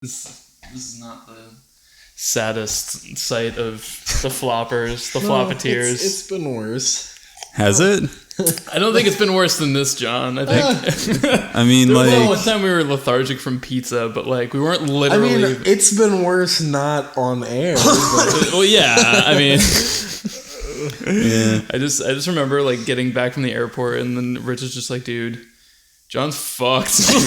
This is not the saddest sight of the floppers, the floppeteers. It's been worse. Has it? I don't think it's been worse than this, John. I think. I mean, There like... was one time we were lethargic from pizza, but like we weren't literally... I mean, it's been worse not on air. Well, yeah, I mean... Yeah. I just remember like getting back from the airport and then Rich is just like, dude, John's fucked. And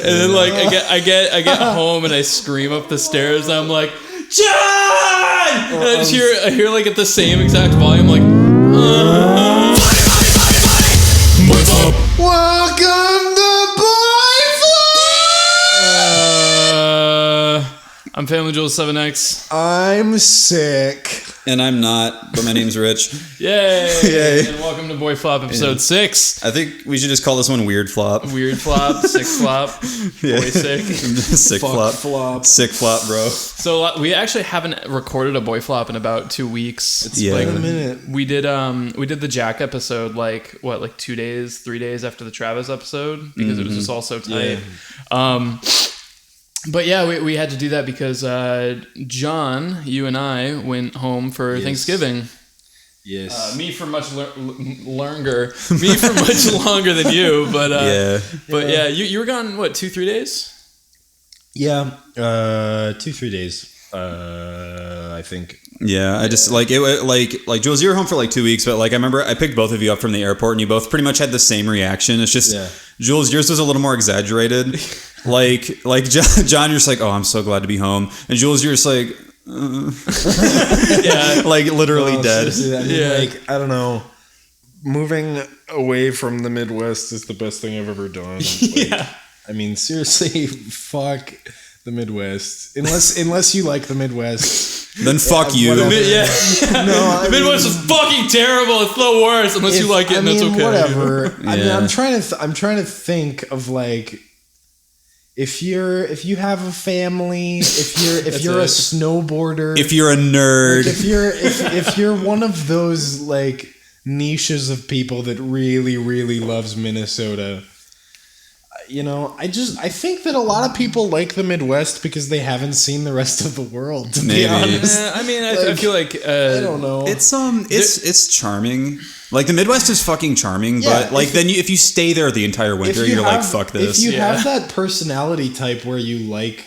then like I get home and I scream up the stairs and I'm like, John! And I hear like at the same exact volume like, Welcome to BoyFlop! I'm Family Jewel 7X. I'm sick. And I'm not, but my name's Rich. Yay! Yay. And welcome to BoyFlop episode 6. I think we should just call this one Weird Flop. Weird flop, sick flop, Yeah. boy sick. Sick Fuck flop. Sick flop, bro. So we actually haven't recorded a boy flop in about 2 weeks. It's Yeah. been a minute. We did the Jack episode like 3 days after the Travis episode because it was just all so tight. Yeah. But yeah, we had to do that because John, you and I went home for Thanksgiving. Yes. Me for much longer. Me for much longer than you, but yeah, you were gone 2-3 days? Yeah. 2-3 days. I think. Yeah, I just like it. Like Jules, you were home for like 2 weeks, but like I remember I picked both of you up from the airport, and you both pretty much had the same reaction. It's just Jules, yours was a little more exaggerated. like John, you're just like, oh, I'm so glad to be home, and Jules, you're just like, Yeah, like literally dead. I mean, like, I don't know. Moving away from the Midwest is the best thing I've ever done. yeah. I mean, seriously, fuck the Midwest. Unless you like the Midwest. Then fuck you. whatever. Yeah. No, The Midwest is fucking terrible. It's the worst unless you like it, and that's okay. Whatever. I mean, Yeah. I'm trying to think of like if you have a family, if you're a snowboarder, If you're a nerd, if you're one of those like niches of people that really loves Minnesota. You know, I think that a lot of people like the Midwest because they haven't seen the rest of the world, to Maybe. be honest. I mean, I feel like I don't know. it's charming. Like the Midwest is fucking charming, Yeah, but like then if you stay there the entire winter, you're like, fuck this. If you have that personality type where you like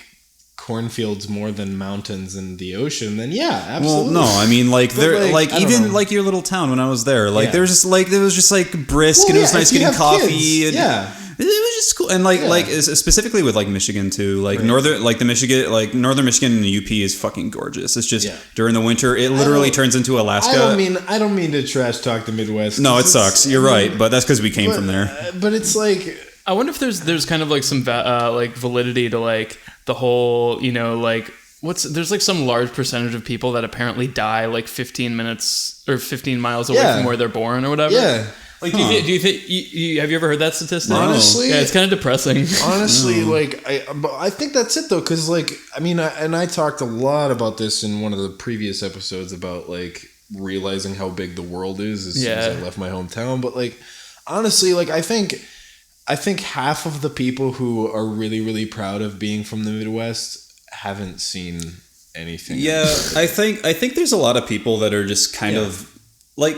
cornfields more than mountains and the ocean, then yeah, absolutely. Well, no, I mean like But, there, like, like I don't even know. like your little town when I was there, like Yeah. there was just like it was just like brisk Well, and it was yeah, nice if you getting have coffee kids, and yeah. It was just cool, and like Yeah. like specifically with like Michigan too, like Right. northern Michigan and the UP is fucking gorgeous. It's just Yeah. during the winter it literally turns into Alaska. I don't mean to trash talk the Midwest. No, it 'cause sucks. You're right, but that's because we came from there. But it's like I wonder if there's kind of like some like validity to like the whole, you know, like there's like some large percentage of people that apparently die like 15 minutes or 15 miles away Yeah. from where they're born or whatever. yeah. Like, do you think have you ever heard that statistic? Honestly, yeah, it's kind of depressing. Honestly, like I think that's it though, because like I mean, I talked a lot about this in one of the previous episodes about like realizing how big the world is as soon as I left my hometown. But like honestly, like I think half of the people who are really proud of being from the Midwest haven't seen anything. Yeah, I think there's a lot of people that are just kind of like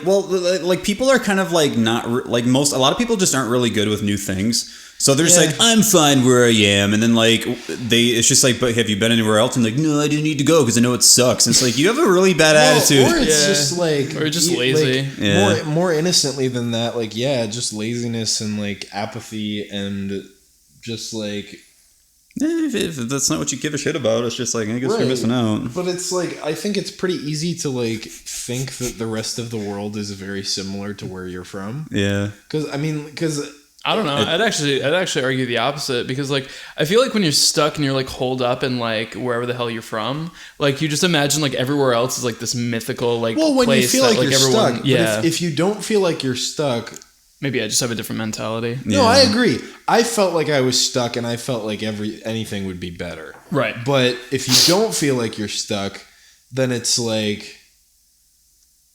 people are kind of like not like a lot of people just aren't really good with new things. So they're just like, I'm fine where I am, and then like it's just like, but have you been anywhere else? And like, no, I didn't need to go because I know it sucks. And it's like you have a really bad attitude, or it's just like, or just lazy. Like, more innocently than that, like just laziness and like apathy and just like. If that's not what you give a shit about, it's just like I guess Right. you're missing out. But it's like I think it's pretty easy to like think that the rest of the world is very similar to where you're from. Yeah, Because I don't know. I'd actually argue the opposite because like I feel like when you're stuck and you're like holed up in like wherever the hell you're from, like you just imagine like everywhere else is like this mythical like when place you feel that, like you're everyone, stuck. yeah. But if you don't feel like you're stuck. Maybe I just have a different mentality. No, I agree. I felt like I was stuck and I felt like anything would be better. Right. But if you don't feel like you're stuck, then it's like,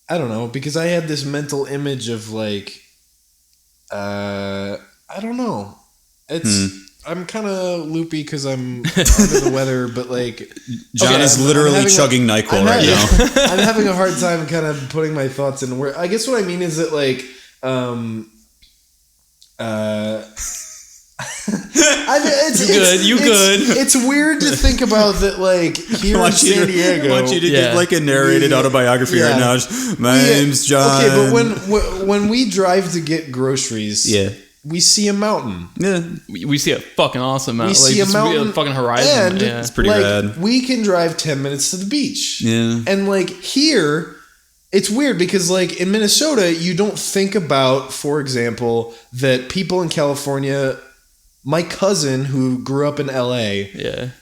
I don't know, because I had this mental image of like, I don't know. It's, I'm kind of loopy because I'm under the weather, but like John is literally chugging NyQuil right now. I'm having a hard time kind of putting my thoughts in where. I guess what I mean is that like, It's weird to think about that, like here in San Diego. I want you to give like a narrated autobiography right now. My name's John. Okay, but when we drive to get groceries, we see a mountain. Yeah, we see a fucking awesome mountain. We see a mountain, a fucking horizon. And it's pretty rad. We can drive 10 minutes to the beach. Yeah, and like here. It's weird because, like, in Minnesota, you don't think about, for example, that people in California... My cousin, who grew up in LA,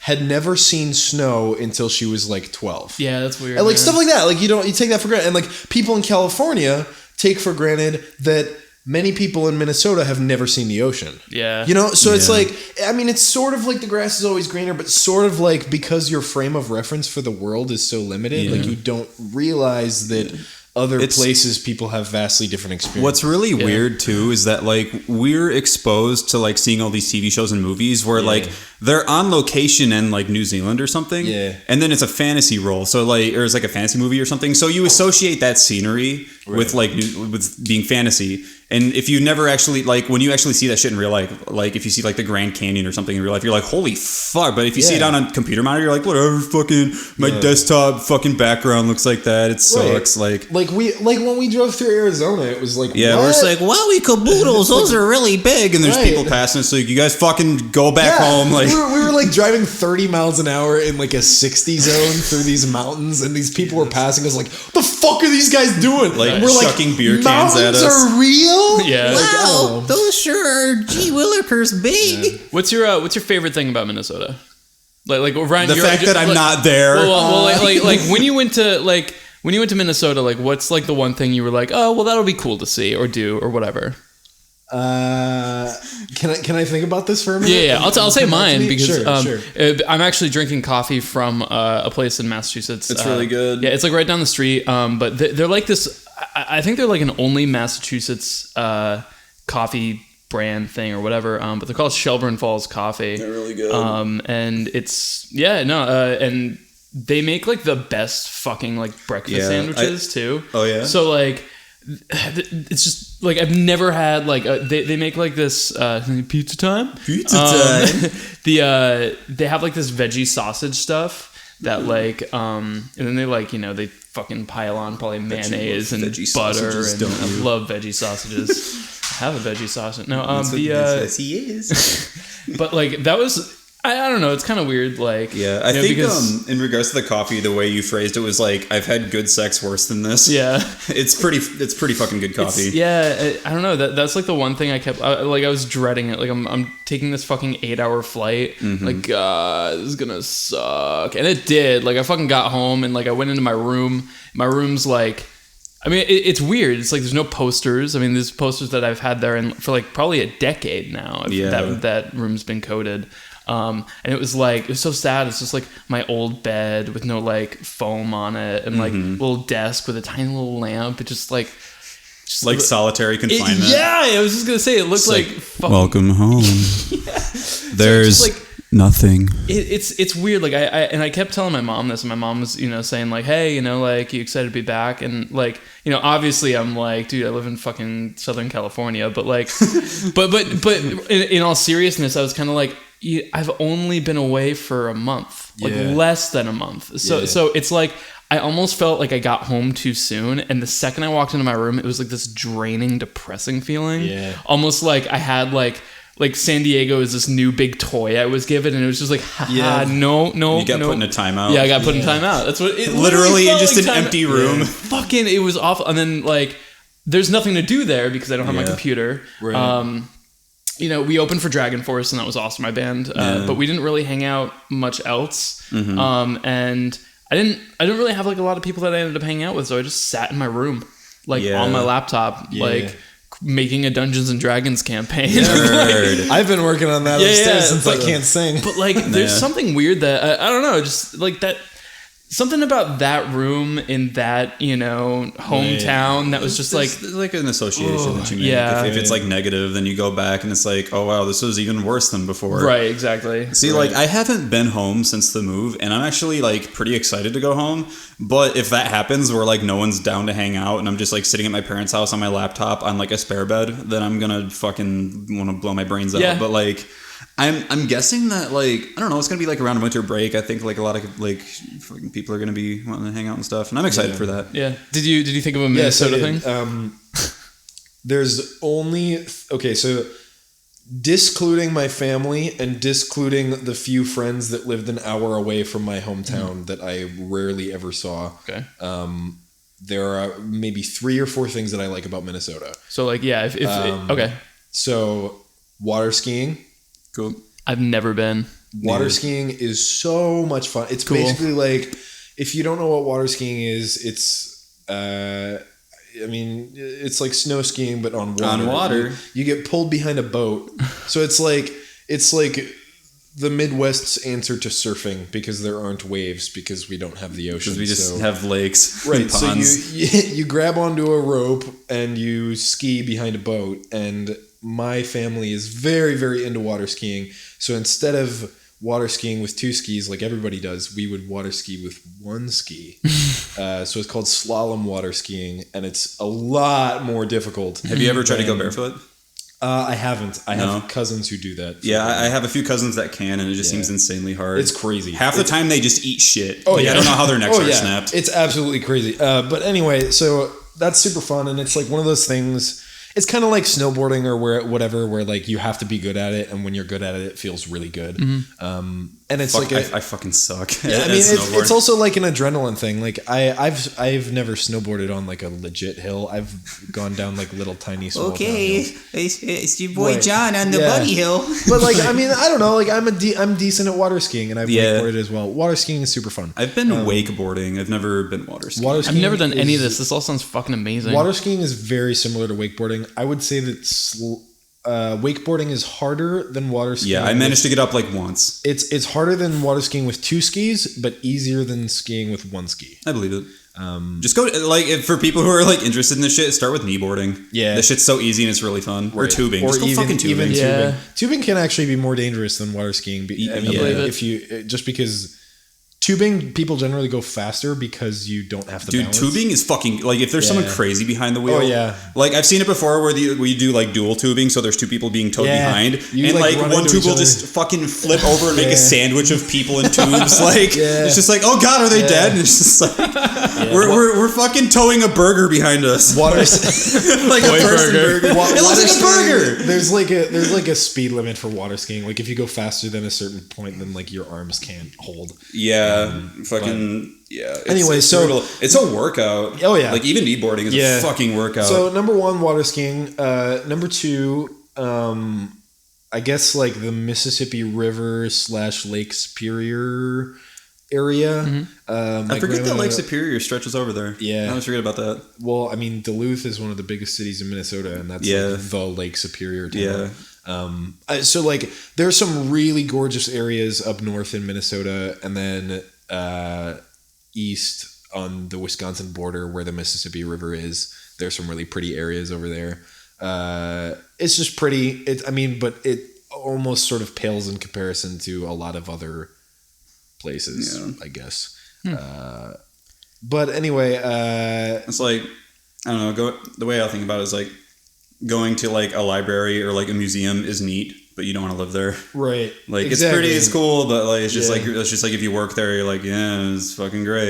had never seen snow until she was, like, 12. Yeah, that's weird. And, like, stuff like that. Like, you take that for granted. And, like, people in California take for granted that many people in Minnesota have never seen the ocean. Yeah. You know? So it's like... I mean, it's sort of like the grass is always greener, but sort of like because your frame of reference for the world is so limited, like, you don't realize that... Other places people have vastly different experiences. What's really weird too is that like we're exposed to like seeing all these TV shows and movies where like they're on location in like New Zealand or something, and then it's a fantasy role, so like or it's like a fantasy movie or something. So you associate that scenery with like with being fantasy. And if you never actually, like, when you actually see that shit in real life, like, if you see, like, the Grand Canyon or something in real life, you're like, holy fuck. But if you see it on a computer monitor, you're like, whatever, fucking, my desktop fucking background looks like that. It sucks. Like when we drove through Arizona, it was like, yeah, we're just like, wowie caboodles, those are really big. And there's people passing, so you guys fucking go back home. Like we were, like, driving 30 miles an hour in, like, a 60 zone through these mountains, and these people were passing us like, what the fuck are these guys doing? Like, we're chucking beer cans at us. Mountains are real? Yeah. Wow, those sure are gee willikers big. Yeah. What's your favorite thing about Minnesota? Like Ryan, the fact that I'm not there. Well, like when you went to Minnesota, like what's like the one thing you were like, oh well, that'll be cool to see or do or whatever. Can I think about this for a minute? Yeah. I'll say mine because sure. I'm actually drinking coffee from a place in Massachusetts. It's really good. Yeah, it's like right down the street. But they're like this. I think they're like an only Massachusetts coffee brand thing or whatever. But they're called Shelburne Falls Coffee. They're really good. And it's and they make like the best fucking like breakfast sandwiches too. Oh yeah. So like. It's just like I've never had like they make like this pizza time. They have like this veggie sausage stuff that like and then they like they fucking pile on probably mayonnaise and butter and I love veggie sausages. I have a veggie sausage. No, yes, he is. But like that was. I don't know. It's kind of weird. Like, yeah, I think because, in regards to the coffee, the way you phrased it was like, I've had good sex worse than this. Yeah, it's pretty fucking good coffee. I don't know. That's like the one thing I kept I was dreading it. Like I'm taking this fucking 8-hour flight. Mm-hmm. Like, God, this is gonna suck. And it did. Like I fucking got home and like I went into my room. My room's like. I mean, it's weird. It's like there's no posters. I mean, there's posters that I've had there for like probably a decade now. Yeah. That room's been coded. And it was so sad. It's just like my old bed with no like foam on it and like little desk with a tiny little lamp. It just like solitary confinement. I was just gonna say it looked like welcome home. There's so nothing. It's weird. Like I kept telling my mom this, and my mom was saying like, hey, like, you excited to be back? And like, obviously I'm like, dude, I live in fucking Southern California, but like, but in all seriousness, I was kind of like, I've only been away for a month, like less than a month. So it's like I almost felt like I got home too soon, and the second I walked into my room, it was like this draining, depressing feeling. Yeah, almost like I had like San Diego is this new big toy I was given, and it was just like, no. You got put in a timeout. Yeah, I got put in timeout. That's what it literally in just like an empty room. Yeah. Fucking, it was awful. And then like, there's nothing to do there because I don't have my computer. Right. We opened for Dragon Force, and that was awesome, my band. But we didn't really hang out much else. Mm-hmm. And I didn't really have like a lot of people that I ended up hanging out with, so I just sat in my room, like on my laptop, like making a Dungeons and Dragons campaign. I've been working on that upstairs since I can't sing. But like, there's something weird that I don't know, just like that. something about that room in that, hometown that was just there's like an association that you make. Yeah. If it's like negative, then you go back and it's like, oh wow, this was even worse than before. Right, exactly. See, like I haven't been home since the move, and I'm actually like pretty excited to go home. But if that happens where like no one's down to hang out and I'm just like sitting at my parents' house on my laptop on like a spare bed, then I'm gonna fucking want to blow my brains out. Yeah. But like I'm guessing that like I don't know, it's gonna be like around winter break. I think like a lot of like fucking people are gonna be wanting to hang out and stuff, and I'm excited for that. Yeah. Did you think of a Minnesota thing? There's only so discluding my family and discluding the few friends that lived an hour away from my hometown that I rarely ever saw. Okay. There are maybe 3 or 4 things that I like about Minnesota. So like, yeah, if okay. So water skiing. Cool. I've never been. Water skiing is so much fun. It's basically like, if you don't know what water skiing is, it's it's like snow skiing but on water. On water. You get pulled behind a boat. So it's like the Midwest's answer to surfing, because there aren't waves because we don't have the ocean. Because we just have lakes. Right. And ponds. So you grab onto a rope and you ski behind a boat, and my family is very, very into water skiing. So instead of water skiing with 2 skis like everybody does, we would water ski with 1 ski. So it's called slalom water skiing, and it's a lot more difficult. Have you ever tried to go barefoot? I haven't. I have cousins who do that. Yeah, I have a few cousins that can, and it just seems insanely hard. It's crazy. Half the time they just eat shit. Oh, like, yeah. I don't know how their necks are snapped. It's absolutely crazy. But anyway, so that's super fun, and it's like one of those things. It's kind of like snowboarding or where like you have to be good at it, and when you're good at it, it feels really good. And it's I fucking suck. Yeah, I mean, it's also like an adrenaline thing. Like I've never snowboarded on like a legit hill. I've gone down like little tiny small town hills. It's your boy John on the bunny hill. But like, I mean, I don't know. Like I'm decent at water skiing, and I've wakeboarded as well. Water skiing is super fun. I've been wakeboarding. I've never been water skiing. I've never done any of this. This all sounds fucking amazing. Water skiing is very similar to wakeboarding. I would say that wakeboarding is harder than water skiing. Yeah, I managed to get up like once. It's harder than water skiing with 2 skis, but easier than skiing with 1 ski. I believe it. Just go like for people who are like interested in this shit. Start with kneeboarding. Yeah, this shit's so easy and it's really fun. Right. Or tubing. Or just go fucking tubing. Tubing. Tubing can actually be more dangerous than water skiing. If you just because. Tubing, people generally go faster because you don't have to balance. Tubing is fucking... Like, if there's someone crazy behind the wheel... Oh, yeah. Like, I've seen it before where we do, like, dual tubing, so there's 2 people being towed behind. And, like one tube will just fucking flip over and make a sandwich of people in tubes. Like, it's just like, oh, God, are they dead? And it's just like... We're fucking towing a burger behind us. Water... like a person burger. It looks like a burger! There's like a speed limit for water skiing. Like, if you go faster than a certain point, then, like, your arms can't hold. Yeah. Anyway, it's a workout. Oh yeah, like even kneeboarding is a fucking workout. So number 1, water skiing. Number 2, I guess like the Mississippi River / Lake Superior area. I forget that Lake Superior stretches over there. Yeah, I always forget about that. Well, I mean, Duluth is one of the biggest cities in Minnesota, and that's like the Lake Superior town. Yeah. So like there's some really gorgeous areas up north in Minnesota, and then east on the Wisconsin border where the Mississippi River is, there's some really pretty areas over there. It's just pretty. But it almost sort of pales in comparison to a lot of other places, I guess. But anyway, it's like, I don't know, the way I think about it is like going to like a library or like a museum is neat, but you don't want to live there. Right. Like it's pretty, it's cool, but like it's just like if you work there, you're like, yeah, it's fucking great.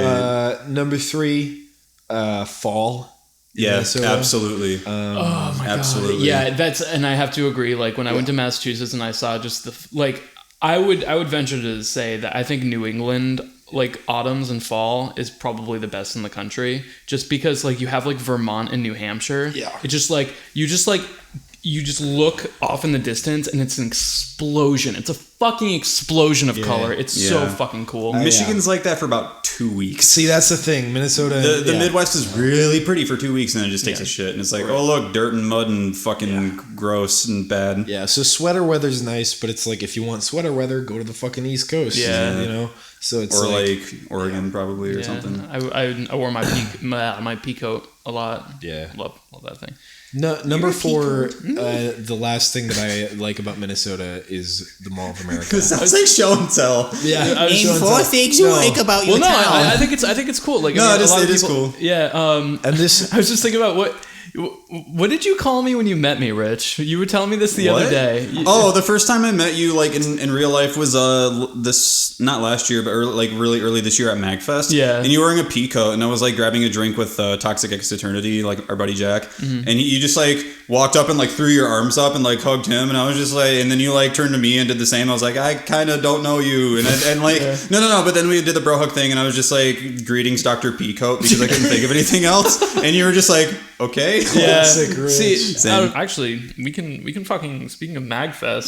Number 3, fall. Yeah, Minnesota. Absolutely. Oh my god. Yeah, and I have to agree. Like when I went to Massachusetts and I saw just I would venture to say that I think New England, like autumns and fall, is probably the best in the country, just because like you have like Vermont and New Hampshire. Yeah. It's just like you just look off in the distance and it's an explosion. It's a fucking explosion of color. It's so fucking cool. Michigan's like that for about 2 weeks. See, that's the thing. Minnesota. The Midwest is really pretty for 2 weeks, and then it just takes a shit, and it's like, oh look, dirt and mud and fucking gross and bad. Yeah. So sweater weather's nice, but it's like if you want sweater weather, go to the fucking East Coast. Yeah. You know. So it's or like Oregon probably or something. I wore my pea coat a lot. Yeah. Love that thing. No, number 4, the last thing that I like about Minnesota is the Mall of America. Because that's like show and tell. Yeah, Name 4 things you like about your town. I think it's cool. Like, no, I mean, it is cool. Yeah. And this, I was just thinking about what did you call me when you met me, Rich? You were telling me this the other day. Oh, the first time I met you, like in real life, was this not last year, but really early this year at Magfest. Yeah. And you were wearing a pea coat, and I was like grabbing a drink with Toxic X Eternity, like our buddy Jack, and you just like walked up and like threw your arms up and like hugged him, and I was just like, and then you like turned to me and did the same. I was like, I kind of don't know you, and like no, but then we did the bro hug thing, and I was just like greetings, Dr. Peacoat, because I couldn't think of anything else, and you were just like, okay, yeah. Classic Rich. See, actually, we can fucking, speaking of Magfest.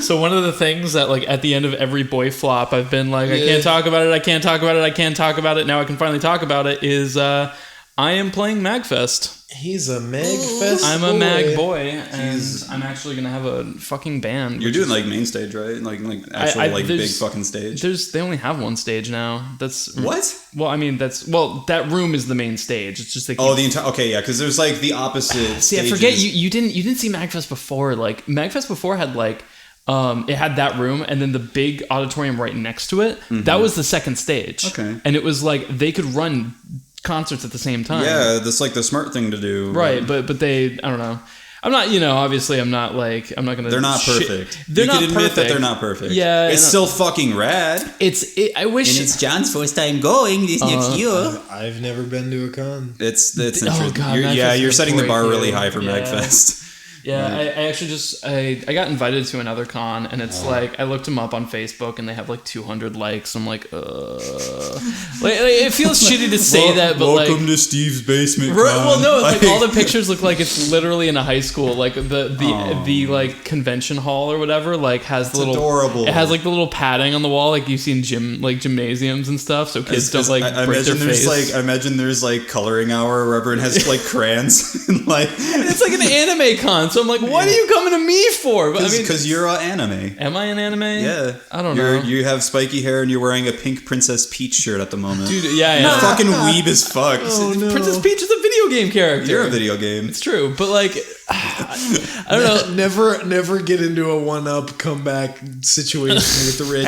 So one of the things that like at the end of every BoyFlop, I've been like, I can't talk about it. Now I can finally talk about it. Is I am playing Magfest. He's a Magfest. I'm a Mag boy, and I'm actually gonna have a fucking band. You're doing like main stage, right? Like actual big fucking stage. They only have one stage now. That's what? Well, I mean that room is the main stage. It's just the entire because there's like the opposite. See, I forget you didn't see Magfest before. Like Magfest before had like. It had that room and then the big auditorium right next to it. That was the second stage. Okay. And it was like they could run concerts at the same time. Yeah, that's like the smart thing to do. Right, but they, I don't know. I'm not, obviously I'm not gonna. They're not perfect. They're not perfect. You can admit that they're not perfect. Yeah, it's still fucking rad. I wish. And it's John's first time going this next year. I've never been to a con. It's interesting. God, you're setting the bar really high for Magfest. Yeah, I actually I got invited to another con, and it's like I looked them up on Facebook, and they have like 200 likes. I'm like, like it feels shitty to say that, but welcome to Steve's basement. Con. Well, no, like all the pictures look like it's literally in a high school, like the like convention hall or whatever, like has the little adorable. It has like the little padding on the wall, like you see in gymnasiums and stuff, so kids don't like break their face. I imagine there's like coloring hour or whatever, and has like crayons and like it's like an anime con. So I'm like, what are you coming to me for? But because you're an anime. Am I an anime? Yeah. I don't know. You have spiky hair and you're wearing a pink Princess Peach shirt at the moment. Dude, yeah. You're fucking weeb as fuck. Oh, no. Princess Peach is a video game character. You're a video game. It's true, but like, I don't know. Never get into a one-up comeback situation with the rich.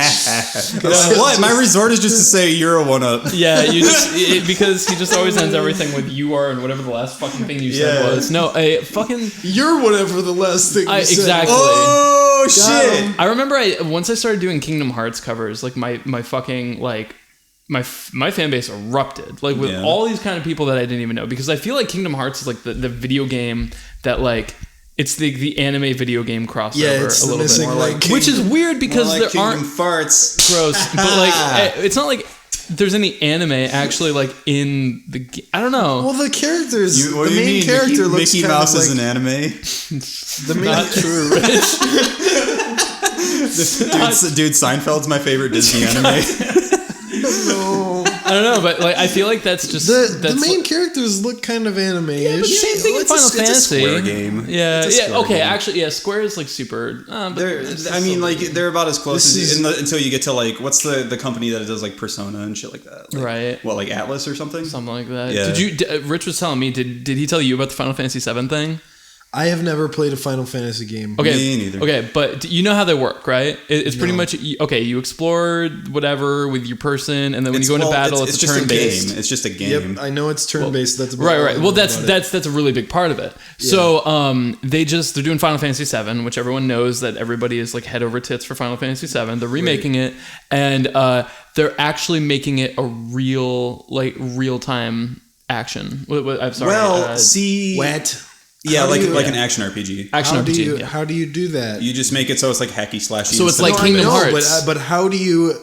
What? My resort is just to say you're a one-up. Yeah, you just because he just always ends everything with "you are" and whatever the last fucking thing you said was. No, you're whatever the last thing you said. Exactly. Oh shit! I remember once I started doing Kingdom Hearts covers, like my fucking like. My fan base erupted like with all these kind of people that I didn't even know, because I feel like Kingdom Hearts is like the video game that like it's the anime video game crossover it's a little bit more like which is weird because like there Kingdom aren't farts gross, but like it's not like there's any anime actually like in the I don't know. Well, the characters, the main character looks Mickey kind Mouse of is like an anime. The main Not true, Rich. Dude, Seinfeld's my favorite Disney anime. I don't know, but like I feel like that's just the main characters look kind of anime-ish. Yeah, but same thing in Final Fantasy. It's a Square game. Yeah, Square game. Actually, Square is like super. They're about as close until you get to like what's the company that does like Persona and shit like that. Like, right. What, like Atlas or something? Something like that. Yeah. Did Rich was telling me? Did he tell you about the Final Fantasy VII thing? I have never played a Final Fantasy game. Okay, me neither. Okay, but you know how they work, right? It's pretty much you explore whatever with your person, and then when you go into battle, it's just turn-based. It's just a game. Yep, I know it's turn-based. That's about right. Well, that's a really big part of it. Yeah. So they're doing Final Fantasy VII, which everyone knows that everybody is like head over tits for Final Fantasy VII. They're remaking it, and they're actually making it a real time action. I'm sorry. Well, wet. Yeah, like an action RPG. How do you do that? You just make it so it's like hacky slashy. So it's like Kingdom Hearts. But how do you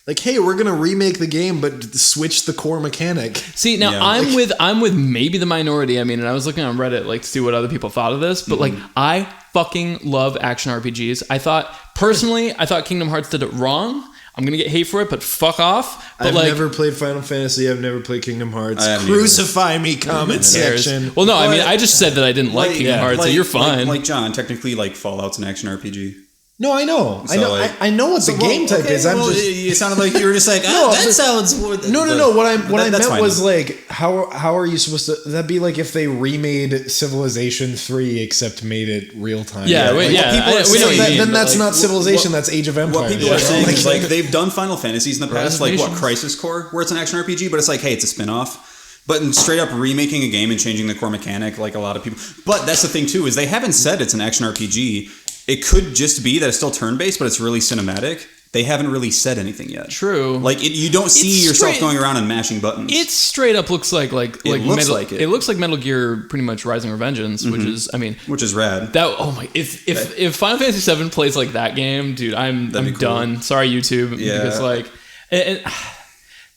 like? Hey, we're gonna remake the game, but switch the core mechanic. See, now I'm with maybe the minority. I mean, and I was looking on Reddit like to see what other people thought of this, but like I fucking love action RPGs. I thought Kingdom Hearts did it wrong. I'm gonna get hate for it, but fuck off. But I've never played Final Fantasy. I've never played Kingdom Hearts. Crucify me, comment section. Well, no, I mean, I just said that I didn't like Kingdom Hearts, so you're fine. Like John, technically, like Fallout's an action RPG. No, I know. So, I know what the game type is. It sounded like you were just like, that sounds more than... No. What I meant was like, how are you supposed to... That'd be like if they remade Civilization 3 except made it real time. Yeah, we know then that's not Civilization, that's Age of Empires. What people are saying is like, they've done Final Fantasies in the past, like what, Crisis Core, where it's an action RPG, but it's like, hey, it's a spin-off. But in straight up remaking a game and changing the core mechanic, like a lot of people... But that's the thing too, is they haven't said it's an action RPG. It could just be that it's still turn-based, but it's really cinematic. They haven't really said anything yet. True. Like, you don't see yourself going around and mashing buttons. It straight up looks like it looks like Metal Gear, pretty much Rising Revengeance, which is, I mean... Which is rad. If Final Fantasy VII plays like that game, dude, I'm cool. Done. Sorry, YouTube. Yeah. Because, like...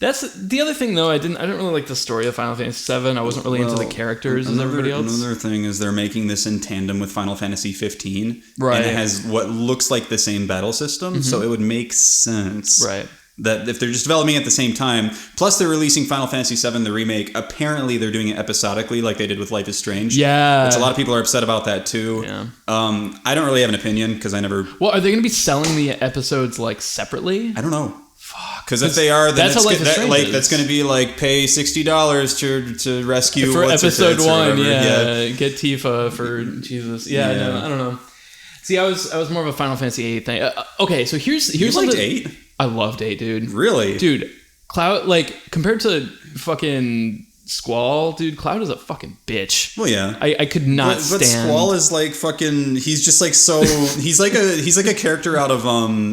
That's the other thing, though. I didn't really like the story of Final Fantasy VII. I wasn't really into the characters as everybody else. Another thing is they're making this in tandem with Final Fantasy 15, right? And it has what looks like the same battle system, so it would make sense, right? That if they're just developing at the same time, plus they're releasing Final Fantasy VII, the remake. Apparently, they're doing it episodically, like they did with Life is Strange. Yeah, which a lot of people are upset about that too. Yeah. I don't really have an opinion because I never. Well, are they going to be selling the episodes like separately? I don't know. Because if they are, then that's going to be like pay $60 to rescue for episode 1. Yeah, get Tifa for Jesus. Yeah, no, I don't know. See, I was more of a Final Fantasy 8 thing. Okay, so here's you liked 8. I loved 8, dude. Really, dude. Cloud, like compared to fucking Squall, dude, Cloud is a fucking bitch. Well, yeah, I could not stand. But Squall is like fucking. He's just like so. he's like a character out of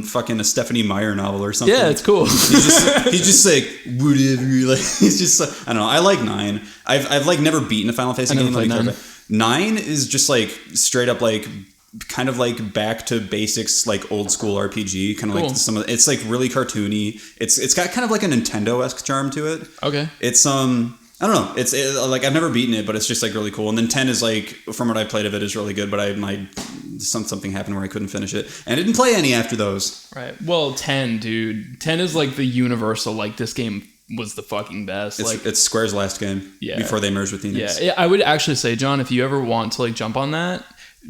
fucking a Stephanie Meyer novel or something. Yeah, it's cool. he's just like whatever. Like he's just. I don't know. I like 9. I've like never beaten a Final Fantasy game. Like 9 is just like straight up like. Kind of like back to basics, like old school RPG. Kind of like some of it's like really cartoony. It's got kind of like a Nintendo-esque charm to it. Okay. It's I don't know. It's like I've never beaten it, but it's just like really cool. And then 10 is like, from what I played of it, is really good. But something happened where I couldn't finish it, and I didn't play any after those. Right. Well, 10, dude. 10 is like the universal. Like this game was the fucking best. It's Square's last game. Yeah. Before they merged with Enix. Yeah. I would actually say, John, if you ever want to like jump on that.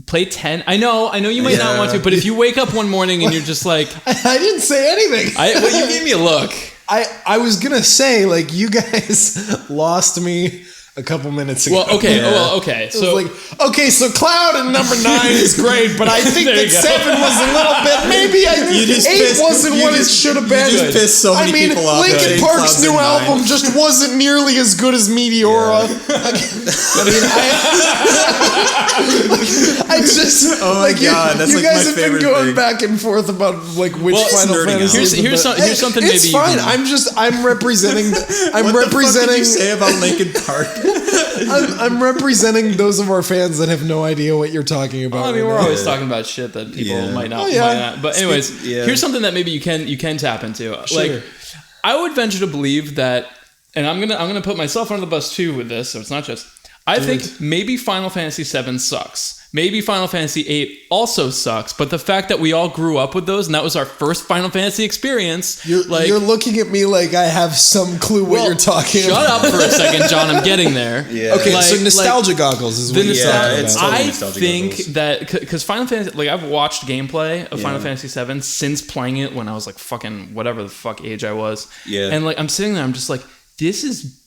Play 10. I know you might not want to, but if you wake up one morning and you're just like... I didn't say anything. You gave me a look. I was going to say, like, you guys lost me a couple minutes ago. Well, okay. Yeah. Well, okay. So so Cloud in number 9 is great, but I think that 7 was a little bit. Maybe 8 wasn't what it should have been. You just pissed so many people off. Linkin Park's new album just wasn't nearly as good as Meteora. Yeah. I just. Oh my god, that's you like guys my have been favorite going thing. back and forth about like which Final Fantasy. Here's something. It's maybe fine. I'm representing. What the fuck did you say about Linkin Park? I'm representing those of our fans that have no idea what you're talking about. Well, I mean, we're always talking about shit that people might not. But anyways, here's something that maybe you can tap into. Sure. Like, I would venture to believe that, and I'm gonna put myself under the bus too with this. So it's not just. I think maybe Final Fantasy VII sucks. Maybe Final Fantasy VIII also sucks, but the fact that we all grew up with those and that was our first Final Fantasy experience, you're looking at me like I have some clue what you're talking about. Shut up for a second, John. I'm getting there. Yeah. Okay, so nostalgia goggles is what you're talking about. Totally I think that because Final Fantasy, like I've watched gameplay of Final Fantasy VII since playing it when I was like fucking whatever the fuck age I was. Yeah. And like I'm sitting there, I'm just like, this is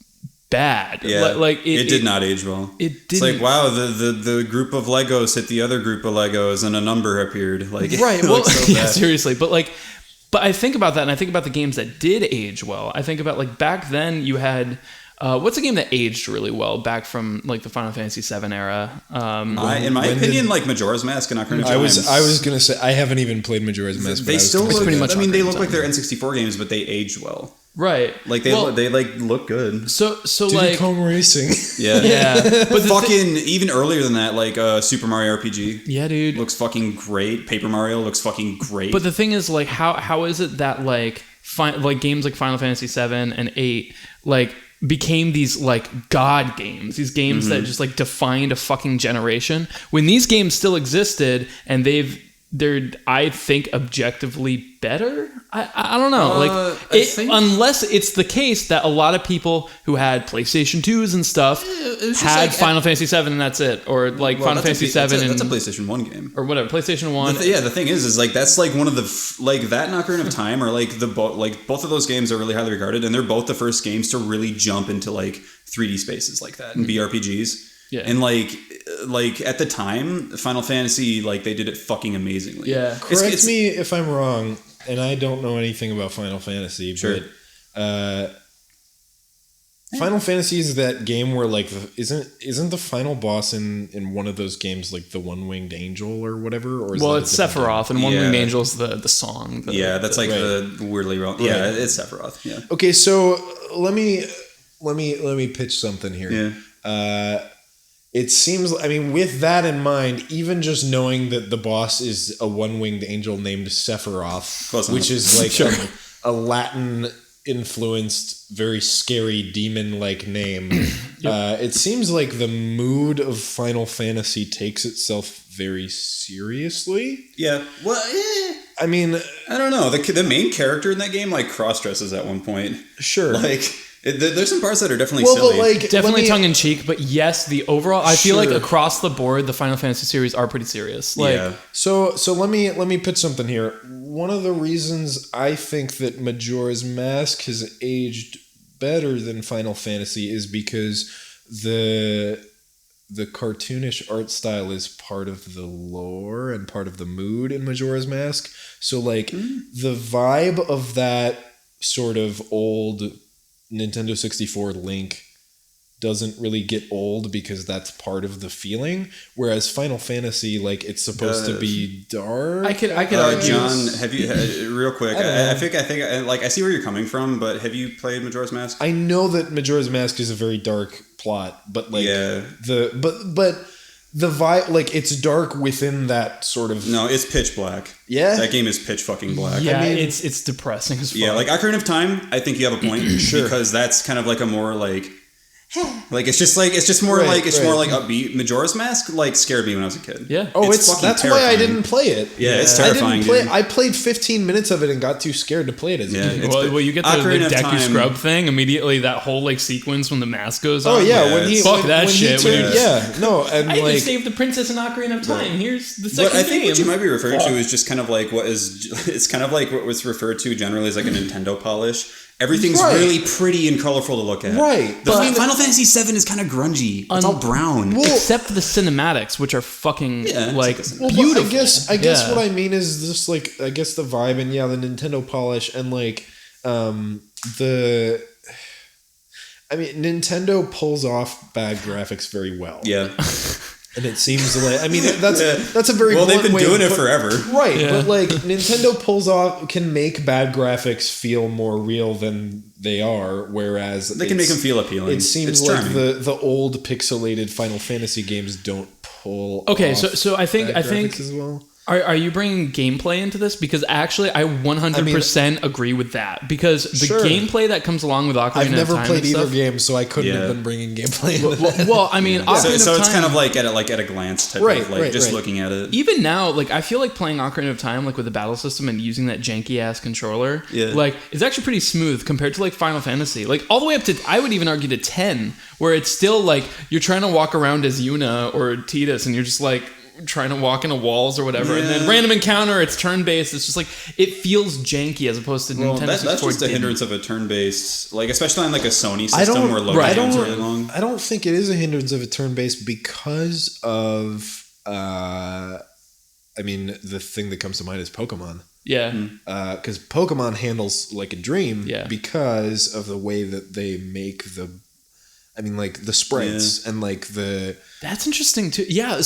bad. Yeah, like it did not age well. It didn't. It's like, wow, the group of Legos hit the other group of Legos and a number appeared. Like, right. Well, so yeah, seriously. But I think about that and I think about the games that did age well. I think about like back then you had what's a game that aged really well back from like the Final Fantasy VII era? In my opinion, like Majora's Mask and Ocarina of Time. I was gonna say I haven't even played Majora's Mask. They still look pretty much. I mean, they look like they're N64 games, but they aged well. Right, like they like look good. So Diddy like Kong Racing, yeah. But fucking even earlier than that, like Super Mario RPG, yeah, dude, looks fucking great. Paper Mario looks fucking great. But the thing is, like, how is it that like games like Final Fantasy VII and 8, like became these like god games, these games that just like defined a fucking generation, when these games still existed and they're I think objectively better. I don't know, unless it's the case that a lot of people who had PlayStation 2s and stuff had Final Fantasy 7 and that's it, or like Final Fantasy 7 that's a PlayStation 1 game or whatever, PlayStation 1. The thing is like that's like one of the like that and Ocarina of Time are like both of those games are really highly regarded, and they're both the first games to really jump into like 3D spaces like that and BRPGs. Yeah. And like at the time, Final Fantasy, like they did it fucking amazingly. Yeah. Correct me if I'm wrong, and I don't know anything about Final Fantasy, but Final Fantasy is that game where like isn't the final boss in one of those games like the one-winged angel or whatever? Or it's Sephiroth, and one-winged angel is the song. That's the weirdly wrong. Yeah, it's Sephiroth. Yeah. Okay, so let me pitch something here. Yeah. It seems, I mean, with that in mind, even just knowing that the boss is a one-winged angel named Sephiroth, which is like a Latin-influenced, very scary demon-like name, it seems like the mood of Final Fantasy takes itself very seriously. Yeah. Well, I mean, I don't know. The main character in that game like cross-dresses at one point. Sure. Like... there's some parts that are definitely silly. But like, definitely tongue-in-cheek, but yes, the overall... I feel like across the board, the Final Fantasy series are pretty serious. Like, yeah. So let me pitch something here. One of the reasons I think that Majora's Mask has aged better than Final Fantasy is because the cartoonish art style is part of the lore and part of the mood in Majora's Mask. So like the vibe of that sort of old Nintendo 64 Link doesn't really get old because that's part of the feeling, whereas Final Fantasy, like, it's supposed to be dark. I could argue. John, have you real quick? I think like I see where you're coming from, but have you played Majora's Mask? I know that Majora's Mask is a very dark plot, but like the vibe, like, it's dark within that sort of... No, it's pitch black. Yeah? That game is pitch fucking black. Yeah, I mean, it's depressing as fuck. Yeah, like Ocarina of Time, I think you have a point. Sure. Because that's kind of like a more like... Like it's more like upbeat. Majora's Mask like scared me when I was a kid. Yeah. Oh, that's why I didn't play it. Yeah, it's terrifying. I played 15 minutes of it and got too scared to play it as a kid. Well, you get the Deku Scrub thing immediately. That whole like sequence when the mask goes on. Oh yeah, when shit. And I like, even saved the princess in Ocarina of Time. Here's the second I think what you might be referring to is just kind of like it's kind of like what was referred to generally as like a Nintendo polish. Everything's really pretty and colorful to look at. Right. Final Fantasy VII is kind of grungy. It's all brown. Well, except the cinematics, which are fucking beautiful. I guess what I mean is just like, I guess the vibe and the Nintendo polish and like Nintendo pulls off bad graphics very well. Yeah. And it seems like, I mean, that's a very they've been doing it forever, right? Yeah. But like Nintendo can make bad graphics feel more real than they are, whereas they can make them feel appealing. It seems like the old pixelated Final Fantasy games don't pull. Okay, off so I think as well. Are you bringing gameplay into this? Because actually, I 100% agree with that. Because the gameplay that comes along with Ocarina of Time, I've never played either game, so I couldn't have been bringing gameplay into that. Well, I mean, Ocarina of Time, it's kind of like at a glance type of like just looking at it. Even now, like I feel like playing Ocarina of Time, like with the battle system and using that janky ass controller, like it's actually pretty smooth compared to like Final Fantasy, like all the way up to, I would even argue, to 10, where it's still like you're trying to walk around as Yuna or Tidus, and you're just like trying to walk into walls or whatever, and then random encounter, it's turn-based. It's just like it feels janky as opposed to Nintendo 64. That's just a hindrance of a turn-based, like especially on like a Sony system where loading times are really long. I don't think it is a hindrance of a turn-based because of the thing that comes to mind is Pokemon. Yeah. Because Pokemon handles like a dream because of the way that they make the sprites and like the... That's interesting too. Yeah,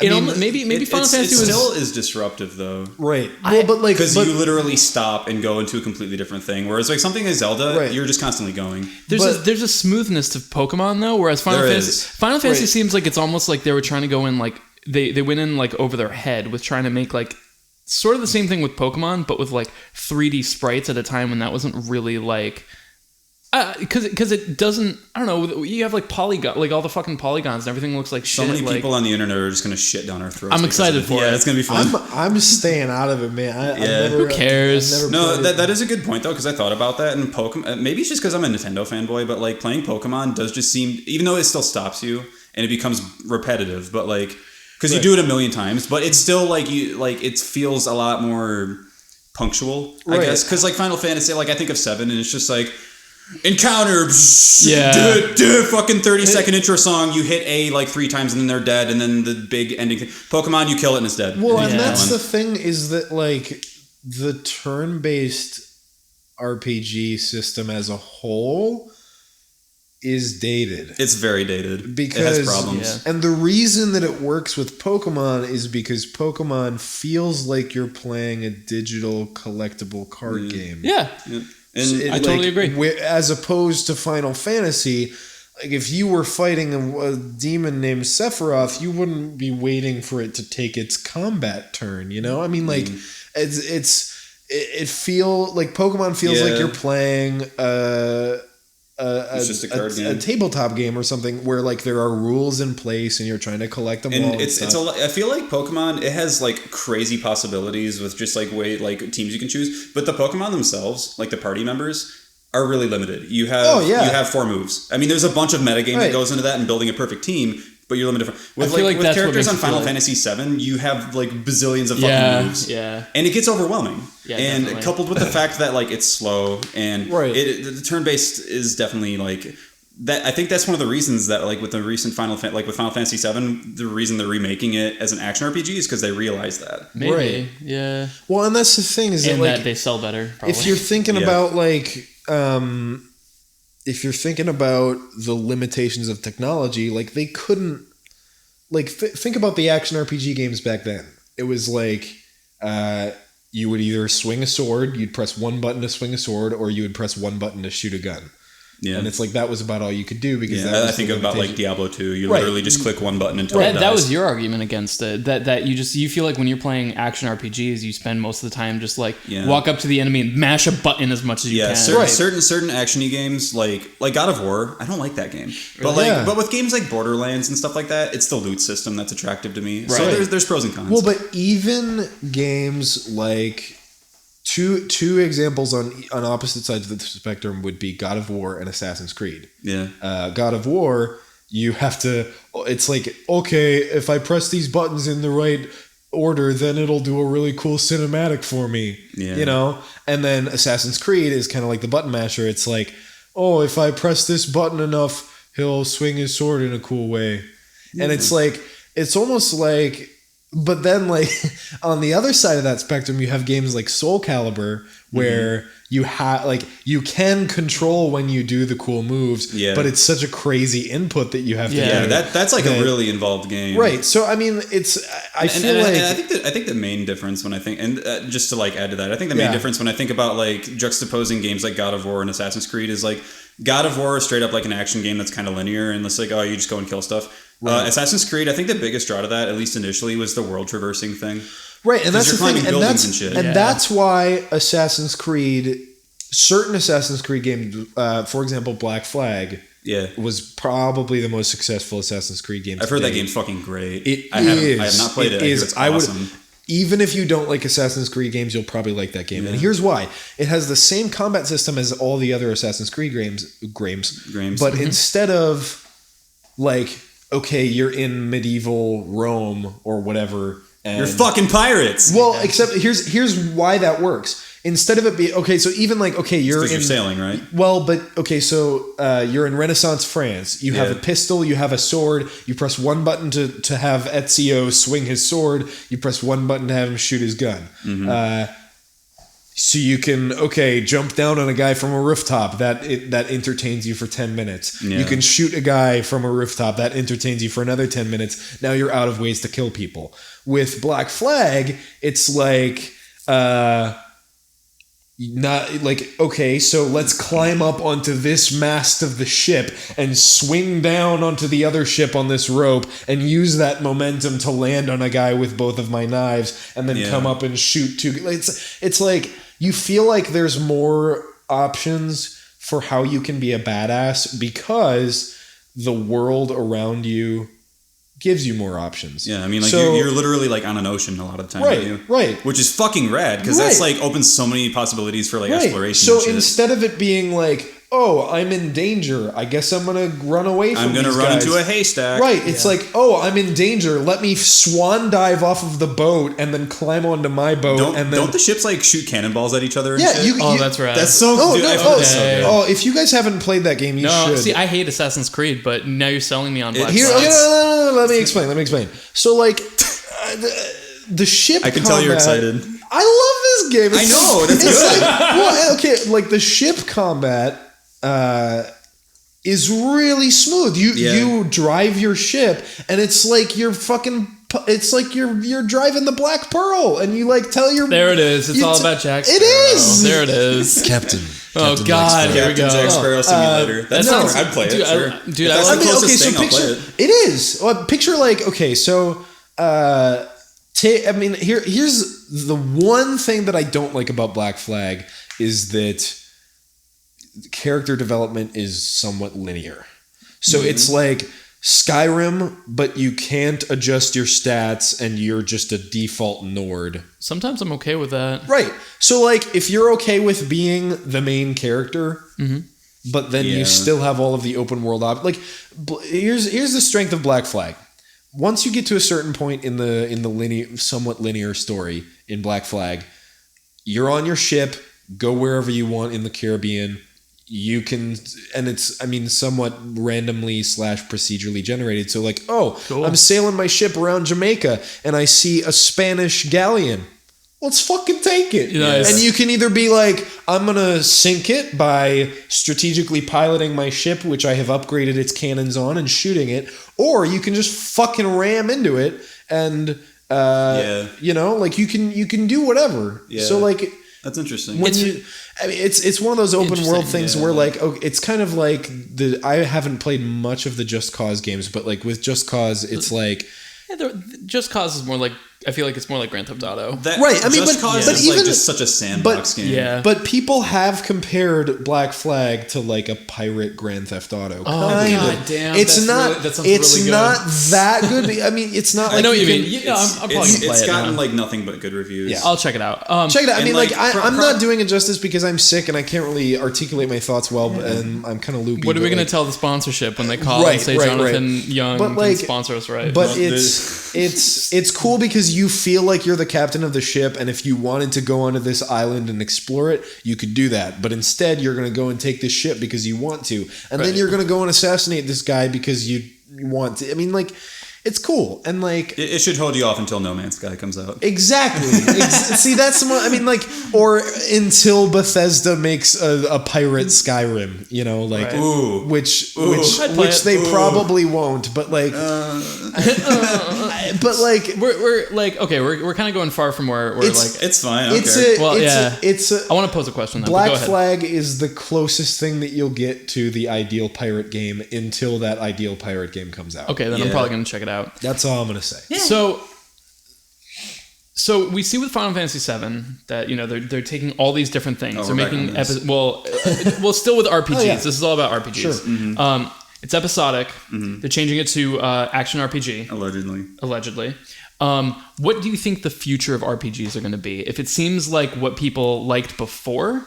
maybe Final Fantasy still is disruptive though, right? Because you literally stop and go into a completely different thing. Whereas like something like Zelda, you're just constantly going. There's a smoothness to Pokemon though, whereas Final Fantasy seems like it's almost like they were trying to go in like they went in like over their head with trying to make like sort of the same thing with Pokemon, but with like 3D sprites at a time when that wasn't really like. Because it doesn't. I don't know. You have like polygon, like all the fucking polygons, and everything looks like shit. So many like, people on the internet are just gonna shit down our throats. I'm excited for it. Yeah, it's gonna be fun. I'm staying out of it, man. Who cares? No, that is a good point though, because I thought about that. And Pokemon, maybe it's just because I'm a Nintendo fanboy, but like playing Pokemon does just seem, even though it still stops you and it becomes repetitive, but like because you do it a million times, but it's still like it feels a lot more punctual, I guess. Because like Final Fantasy, like I think of 7, and it's just like. Encounter, fucking 30-second intro song. You hit A like 3 times and then they're dead, and then the big ending thing. Pokemon, you kill it and it's dead. Well, and that's the thing is that like the turn-based RPG system as a whole is dated. It's very dated because it has problems. And the reason that it works with Pokemon is because Pokemon feels like you're playing a digital collectible card game. Yeah. And I totally agree. As opposed to Final Fantasy, like if you were fighting a demon named Sephiroth, you wouldn't be waiting for it to take its combat turn. You know, I mean, like it feel like Pokemon feels like you're playing it's just a card game. A tabletop game or something where like there are rules in place and you're trying to collect them all. And I feel like Pokemon, it has like crazy possibilities with just like teams you can choose, but the Pokemon themselves, like the party members, are really limited. You have 4 moves. I mean, there's a bunch of metagame that goes into that and building a perfect team. But you're limited with characters on Final Fantasy 7. You have like bazillions of fucking moves, and it gets overwhelming. Yeah, and definitely. Coupled with the fact that like it's slow and the turn based is definitely like that. I think that's one of the reasons that like with the recent Final Fantasy 7, the reason they're remaking it as an action RPG is because they realized that. Maybe, yeah. Well, and that's the thing is that they sell better. Probably. If you're thinking about like. If you're thinking about the limitations of technology, like they couldn't, like think about the action RPG games back then. It was like you would either swing a sword, you'd press one button to swing a sword, or you would press one button to shoot a gun. Yeah. And it's like that was about all you could do because I think about like Diablo 2. You literally just click one button until it dies. That was your argument against it. That you feel like when you're playing action RPGs, you spend most of the time just like walk up to the enemy and mash a button as much as you can. Certain action-y games like God of War, I don't like that game. But but with games like Borderlands and stuff like that, it's the loot system that's attractive to me. Right. So there's pros and cons. Well, but even games like Two examples on opposite sides of the spectrum would be God of War and Assassin's Creed. Yeah. God of War, you have to. It's like, okay, if I press these buttons in the right order, then it'll do a really cool cinematic for me. Yeah. You know. And then Assassin's Creed is kind of like the button masher. It's like, oh, if I press this button enough, he'll swing his sword in a cool way. Yeah. And it's like, it's almost like. But then, like, on the other side of that spectrum, you have games like Soul Calibur, where you have, like, you can control when you do the cool moves, but it's such a crazy input that you have to do. Yeah, that's like a really involved game. Right. So, I mean, it's, I think the main difference when I think, and just to, like, add to that, I think the main difference when I think about, like, juxtaposing games like God of War and Assassin's Creed is, like, God of War is straight up like an action game that's kind of linear, and it's like, oh, you just go and kill stuff. Right. Assassin's Creed, I think the biggest draw to that, at least initially, was the world traversing thing. Right, and that's the thing, and that's why certain Assassin's Creed games, for example, Black Flag, was probably the most successful Assassin's Creed game. I've heard that game's fucking great. I have not played it. It's awesome. Even if you don't like Assassin's Creed games, you'll probably like that game. Yeah. And here's why. It has the same combat system as all the other Assassin's Creed games. But instead of, like, okay, you're in medieval Rome or whatever. And you're fucking pirates. Well, except here's why that works. Instead of it being okay, so even like you're sailing, right? Well, but okay, so you're in Renaissance France. You have a pistol, you have a sword. You press one button to have Ezio swing his sword. You press one button to have him shoot his gun. Mm-hmm. So you can jump down on a guy from a rooftop that entertains you for 10 minutes. Yeah. You can shoot a guy from a rooftop that entertains you for another 10 minutes. Now you're out of ways to kill people. With Black Flag, it's like not like, okay, so let's climb up onto this mast of the ship and swing down onto the other ship on this rope and use that momentum to land on a guy with both of my knives and then come up and shoot two. It's like you feel like there's more options for how you can be a badass because the world around you gives you more options. Yeah, I mean, like, so, you're literally, like, on an ocean a lot of the time. Right. Which is fucking rad, because that's, like, opens so many possibilities for, like, exploration. So instead of it being like, oh, I'm in danger, I guess I'm going to run away from these guys. I'm going to run into a haystack. Right, it's like, oh, I'm in danger, let me swan dive off of the boat and then climb onto my boat. Don't the ships, like, shoot cannonballs at each other and shit? That's right. That's so cool. Oh, if you guys haven't played that game, you should. See, I hate Assassin's Creed, but now you're selling me on Black Flag. No, let me explain. So, like, the ship I can combat, tell you're excited. I love this game. I know, that's good. Well, okay, like, the ship combat is really smooth. You drive your ship, and it's like you're fucking. It's like you're driving the Black Pearl, and you like tell your. There it is. It's all about Jack Sparrow. It is. There it is, Captain. Oh God! Here we go. Jack Sparrow Simulator. I'd play it. Sure. Dude, I mean, okay, so picture it is. Well, picture like okay, so. I mean, here's the one thing that I don't like about Black Flag is that character development is somewhat linear. So it's like Skyrim, but you can't adjust your stats and you're just a default Nord. Sometimes I'm okay with that. Right. So like if you're okay with being the main character, but then you still have all of the open world here's the strength of Black Flag. Once you get to a certain point in the somewhat linear story in Black Flag, you're on your ship, go wherever you want in the Caribbean. You can, and it's, I mean, somewhat randomly / procedurally generated. So like, cool. I'm sailing my ship around Jamaica and I see a Spanish galleon. Let's fucking take it. Nice. And you can either be like, I'm going to sink it by strategically piloting my ship, which I have upgraded its cannons on, and shooting it. Or you can just fucking ram into it and, you know, like you can do whatever. Yeah. So like, that's interesting. It's one of those open world things where like, it's kind of like I haven't played much of the Just Cause games, but like with Just Cause, it's like, Just Cause is more like, I feel like it's more like Grand Theft Auto. Right. I mean, Just Cause is even, like just such a sandbox game. Yeah. But people have compared Black Flag to like a pirate Grand Theft Auto. Oh, God damn. It's not. That sounds it's really good. not that good. I mean, it's not. Like I know what you mean. It's I'm probably gonna play it's it gotten now. like nothing but good reviews. Yeah, I'll check it out. Check it out. I mean, like I'm not not doing it justice because I'm sick and I can't really articulate my thoughts well, and I'm kind of loopy. What are we going to tell the sponsorship when they call and say Jonathan Young can sponsor us, right? But it's cool because you feel like you're the captain of the ship, and if you wanted to go onto this island and explore it, you could do that. But instead, you're going to go and take this ship because you want to, and then you're going to go and assassinate this guy because you want to. I mean, like, it's cool, and like it should hold you off until No Man's Sky comes out. Exactly. See, that's the I mean, like, or until Bethesda makes a pirate Skyrim, you know, like, which they probably won't, but like, but like, we're like, okay, we're kind of going far from where we're like, it's fine. I want to pose a question. Though, Black Flag is the closest thing that you'll get to the ideal pirate game until that ideal pirate game comes out. Okay, then I'm probably going to check it out. That's all I'm going to say. Yeah. So we see with Final Fantasy VII that, you know, they're taking all these different things. They're making still with RPGs. This is all about RPGs. Sure. Mm-hmm. It's episodic. Mm-hmm. They're changing it to action RPG. Allegedly. What do you think the future of RPGs are going to be? If it seems like what people liked before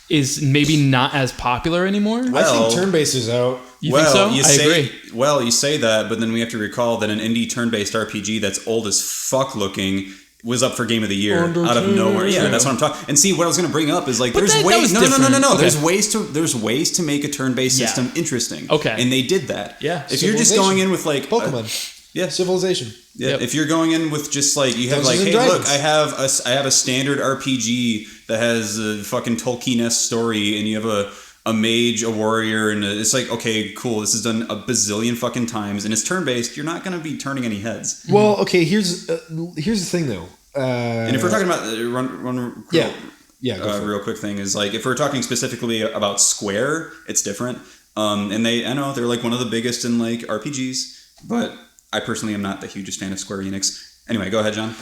is maybe not as popular anymore? I think turn-based is out. You think so? I agree. Well, you say that, but then we have to recall that an indie turn-based RPG that's old as fuck looking was up for Game of the Year out of nowhere. Yeah, that's what I'm talking. And see, what I was going to bring up is like, there's ways. No. Okay. There's ways to make a turn-based system interesting. Okay, and they did that. Yeah. If you're just going in with like Pokemon. Civilization. Yeah. Yep. If you're going in with just like you have like, hey, look, I have a standard RPG that has a fucking Tolkien-esque story, and you have a mage, a warrior, and it's like, okay, cool. This is done a bazillion fucking times, and it's turn-based. You're not going to be turning any heads. Well, okay. Here's the thing, though. And if we're talking about real quick thing is like if we're talking specifically about Square, it's different. And I know they're like one of the biggest in like RPGs, but I personally am not the hugest fan of Square Enix. Anyway, go ahead, John.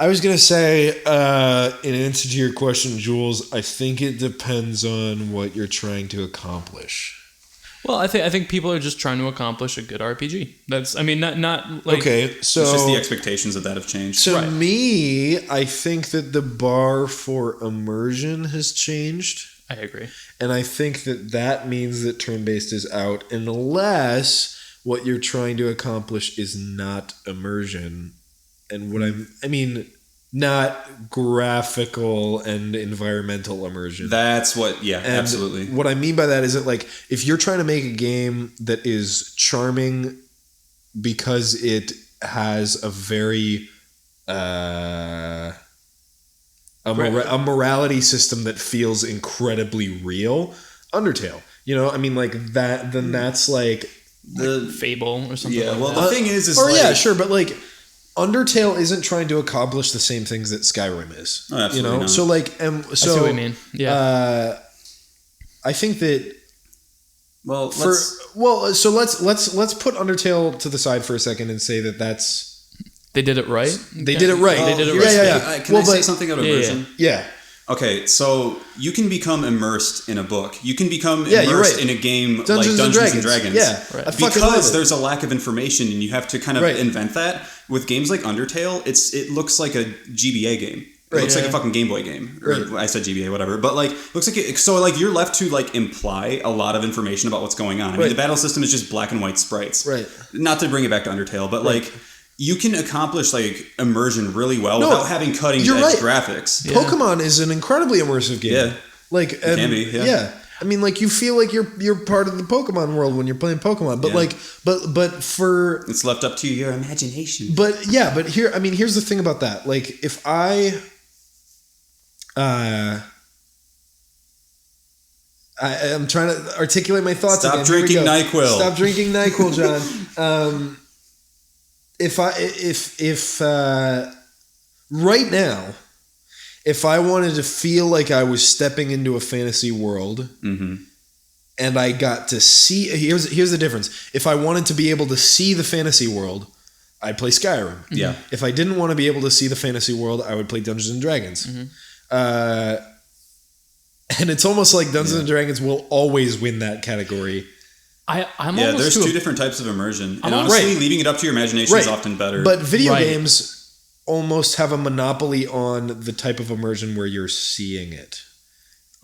I was going to say, in answer to your question, Jules, I think it depends on what you're trying to accomplish. Well, I think people are just trying to accomplish a good RPG. That's, I mean, not like... Okay, so... It's just the expectations of that have changed. To me, I think that the bar for immersion has changed. I agree. And I think that means that turn-based is out unless what you're trying to accomplish is not immersion. And what I mean, not graphical and environmental immersion. That's what, and absolutely. What I mean by that is that, like, if you're trying to make a game that is charming because it has a very a morality system that feels incredibly real, Undertale. You know, I mean, like that. Then that's like the Fable or something. Yeah. Like well, that. the thing is or like, yeah, sure, but like. Undertale isn't trying to accomplish the same things that Skyrim is. Oh, absolutely not. So like, I see what you mean. Yeah. I think that. Well, so let's put Undertale to the side for a second and say that that's. They did it right. They did it right. They did it right. Yeah. Can I say something about immersion? Yeah. Okay, so you can become immersed in a book. You can become immersed in a game like Dungeons and Dragons. Yeah, right. Because there's a lack of information and you have to kind of invent that. With games like Undertale, it looks like a GBA game. It looks like a fucking Game Boy game. Or I said GBA, whatever. But like, looks like so like you're left to like imply a lot of information about what's going on. I mean, the battle system is just black and white sprites. Right. Not to bring it back to Undertale, but like. You can accomplish like immersion really well without having cutting edge graphics. Yeah. Pokemon is an incredibly immersive game. Yeah, like it can be. Yeah. I mean, like you feel like you're part of the Pokemon world when you're playing Pokemon, but like, but for it's left up to your imagination. But here's the thing about that. Like, if I'm trying to articulate my thoughts. Stop drinking NyQuil. Stop drinking NyQuil, John. If right now, if I wanted to feel like I was stepping into a fantasy world, and I got to see, here's the difference. If I wanted to be able to see the fantasy world, I'd play Skyrim. Yeah. If I didn't want to be able to see the fantasy world, I would play Dungeons and Dragons. And it's almost like Dungeons and Dragons will always win that category. There's two different types of immersion. And honestly, leaving it up to your imagination is often better. But video games almost have a monopoly on the type of immersion where you're seeing it.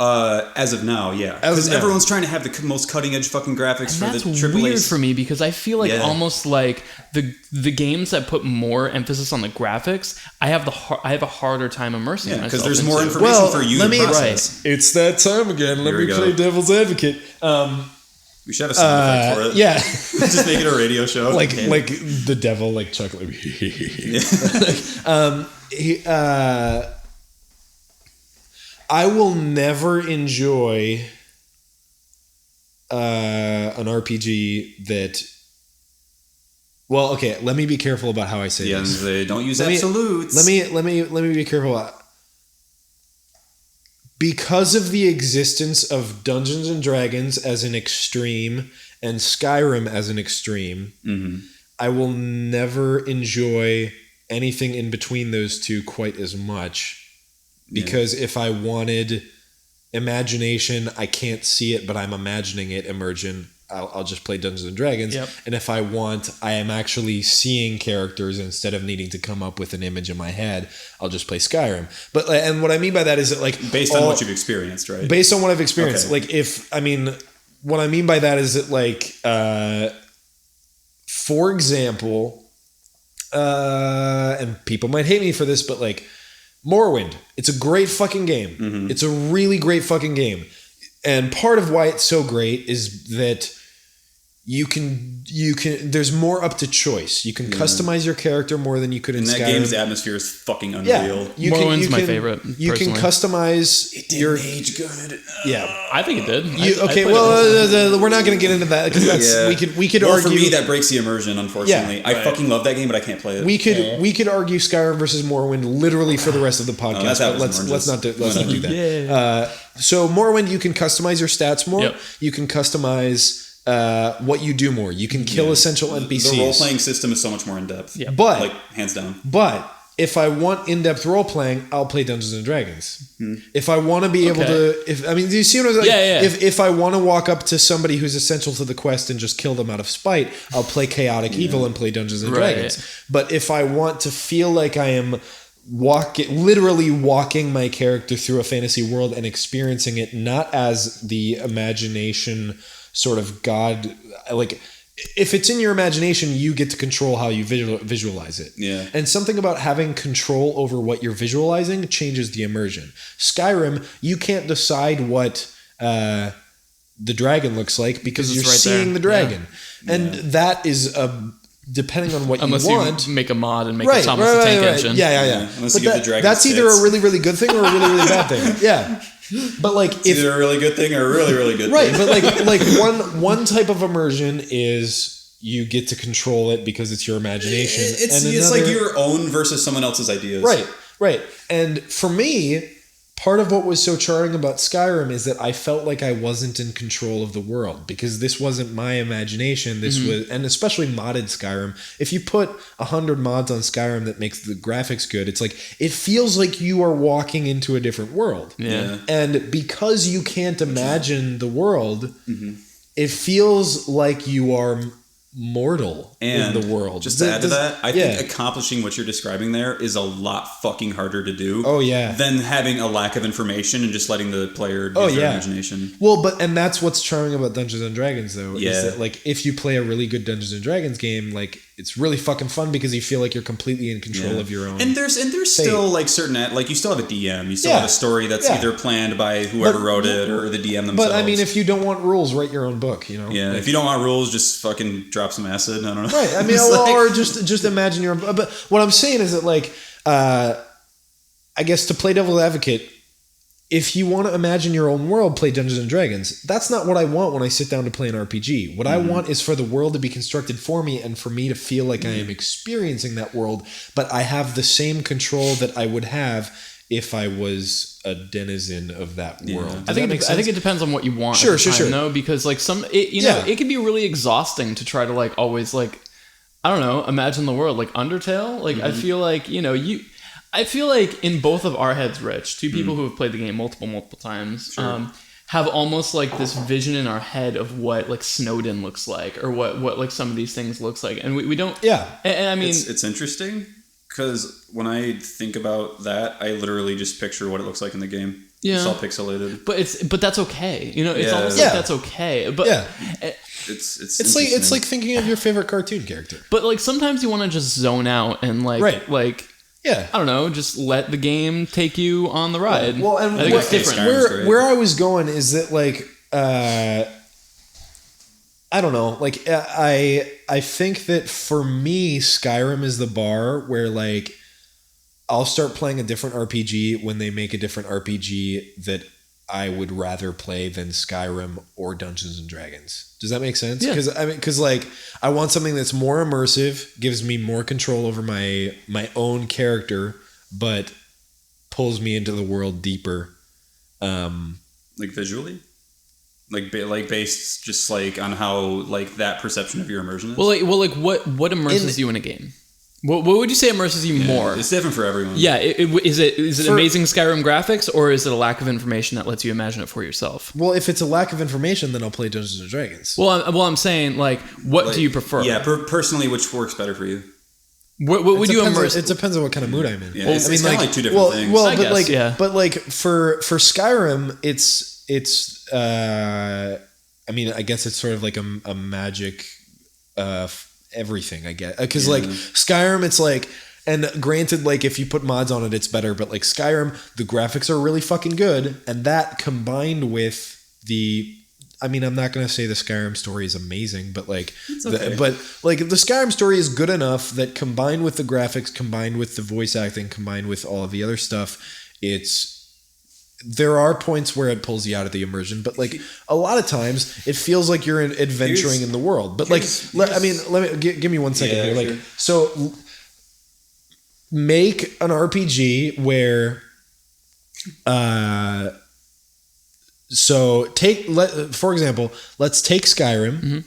As of now, yeah. Because everyone's trying to have the most cutting edge fucking graphics for the AAA. That's weird for me because I feel like almost like the games that put more emphasis on the graphics, I have a harder time immersing myself. Because there's more information for you to process. It's that time again. Let me play devil's advocate. We should have a sound effect for it. Yeah. Just make it a radio show. Like the devil, like chuckling. I will never enjoy an RPG that. Well, okay. Let me be careful about how I say this. Don't use absolutes. Let me be careful about. Because of the existence of Dungeons and Dragons as an extreme and Skyrim as an extreme, I will never enjoy anything in between those two quite as much. Because if I wanted imagination, I can't see it, but I'm imagining it, immersion, I'll just play Dungeons and Dragons. Yep. And if I am actually seeing characters instead of needing to come up with an image in my head, I'll just play Skyrim. But and what I mean by that is that like based on what you've experienced, right? Based on what I've experienced, okay. Like what I mean by that is that like, for example, and people might hate me for this, but like Morrowind, it's a great fucking game. Mm-hmm. It's a really great fucking game. And part of why it's so great is that you can there's more up to choice. You can customize your character more than you could in Skyrim. And that game's atmosphere is fucking unreal. Yeah, Morrowind's my favorite. You can customize your age good. Yeah, I think it did. We're not going to get into that because we could argue. For me, that breaks the immersion. Unfortunately, I fucking love that game, but I can't play it. We could argue Skyrim versus Morrowind literally for the rest of the podcast. But let's not do that. Yeah. So Morrowind, you can customize your stats more. Yep. You can customize what you do more. You can kill essential NPCs. The role-playing system is so much more in depth. Yeah. But like hands down. But if I want in-depth role playing, I'll play Dungeons and Dragons. If I want to be able to, do you see what I'm saying? Yeah. If I want to walk up to somebody who's essential to the quest and just kill them out of spite, I'll play Chaotic Evil and play Dungeons and Dragons. But if I want to feel like I am literally walking my character through a fantasy world and experiencing it not as the imagination sort of God, like, if it's in your imagination, you get to control how you visualize it. Yeah. And something about having control over what you're visualizing changes the immersion. Skyrim, you can't decide what the dragon looks like because you're seeing the dragon. Yeah. And that is depending on what you want. Unless you make a mod and make a Thomas the Tank Engine. Yeah. Unless you give the dragon that's either a really, really good thing or a really, really bad thing. Yeah. But like, it's either a really good thing or a really, really good thing. Right, but like one type of immersion is you get to control it because it's your imagination. It's like your own versus someone else's ideas. Right. And for me, part of what was so charming about Skyrim is that I felt like I wasn't in control of the world because this wasn't my imagination. This was, and especially modded Skyrim. If you put 100 mods on Skyrim that makes the graphics good, it's like, it feels like you are walking into a different world. Yeah. And because you can't imagine the world, it feels like you are mortal in the world. Just to add to that, I think accomplishing what you're describing there is a lot fucking harder to do. Oh yeah. Than having a lack of information and just letting the player use their imagination. Well, and that's what's charming about Dungeons and Dragons though, is that like if you play a really good Dungeons and Dragons game, like it's really fucking fun because you feel like you're completely in control of your own. And there's still like certain, like you still have a DM, you still have a story that's either planned by whoever wrote it or the DM themselves. But I mean, if you don't want rules, write your own book, you know? Yeah. Like, if you don't want rules, just fucking drop some acid. I don't know. Right. I mean, or just imagine your own. But what I'm saying is that like, I guess to play devil's advocate, if you want to imagine your own world, play Dungeons and Dragons. That's not what I want when I sit down to play an RPG. What I want is for the world to be constructed for me and for me to feel like I am experiencing that world, but I have the same control that I would have if I was a denizen of that world. I think it depends on what you want. Sure. No, because like it can be really exhausting to try to like always like, I don't know, imagine the world. Like Undertale, like I feel like I feel like in both of our heads, Rich, two people who have played the game multiple times, have almost like this vision in our head of what like Snowden looks like or what like some of these things looks like, and we don't. Yeah, and I mean, it's interesting because when I think about that, I literally just picture what it looks like in the game. Yeah, it's all pixelated. But that's okay. It's almost like that's okay. But it's like thinking of your favorite cartoon character. But like sometimes you want to just zone out and like. Yeah, I don't know. Just let the game take you on the ride. Well, and I think it's different. Where I was going is that like I don't know. Like I think that for me, Skyrim is the bar where like I'll start playing a different RPG when they make a different RPG that I would rather play than Skyrim or Dungeons and Dragons. Does that make sense? Yeah. Because like I want something that's more immersive, gives me more control over my own character, but pulls me into the world deeper. Like visually, like based just like on how like that perception of your immersion is. Well, like what immerses you in a game? What would you say immerses you more? It's different for everyone. Yeah, is it amazing Skyrim graphics, or is it a lack of information that lets you imagine it for yourself? Well, if it's a lack of information, then I'll play Dungeons and Dragons. Well, I'm saying like, what do you prefer? Yeah, personally, which works better for you? What would you immerse? It depends on what kind of mood I'm in. Yeah, it's kind of like two different things. Well, but like for Skyrim, it's I mean, I guess it's sort of like a magic. Everything I get because like Skyrim it's like, and granted like if you put mods on it it's better, but like Skyrim the graphics are really fucking good, and that combined with I mean I'm not gonna say the Skyrim story is amazing, but like but like the Skyrim story is good enough that combined with the graphics, combined with the voice acting, combined with all of the other stuff, there are points where it pulls you out of the immersion, but like a lot of times it feels like you're adventuring in the world. But like, let me give me 1 second here. Like, so make an RPG where, for example, let's take Skyrim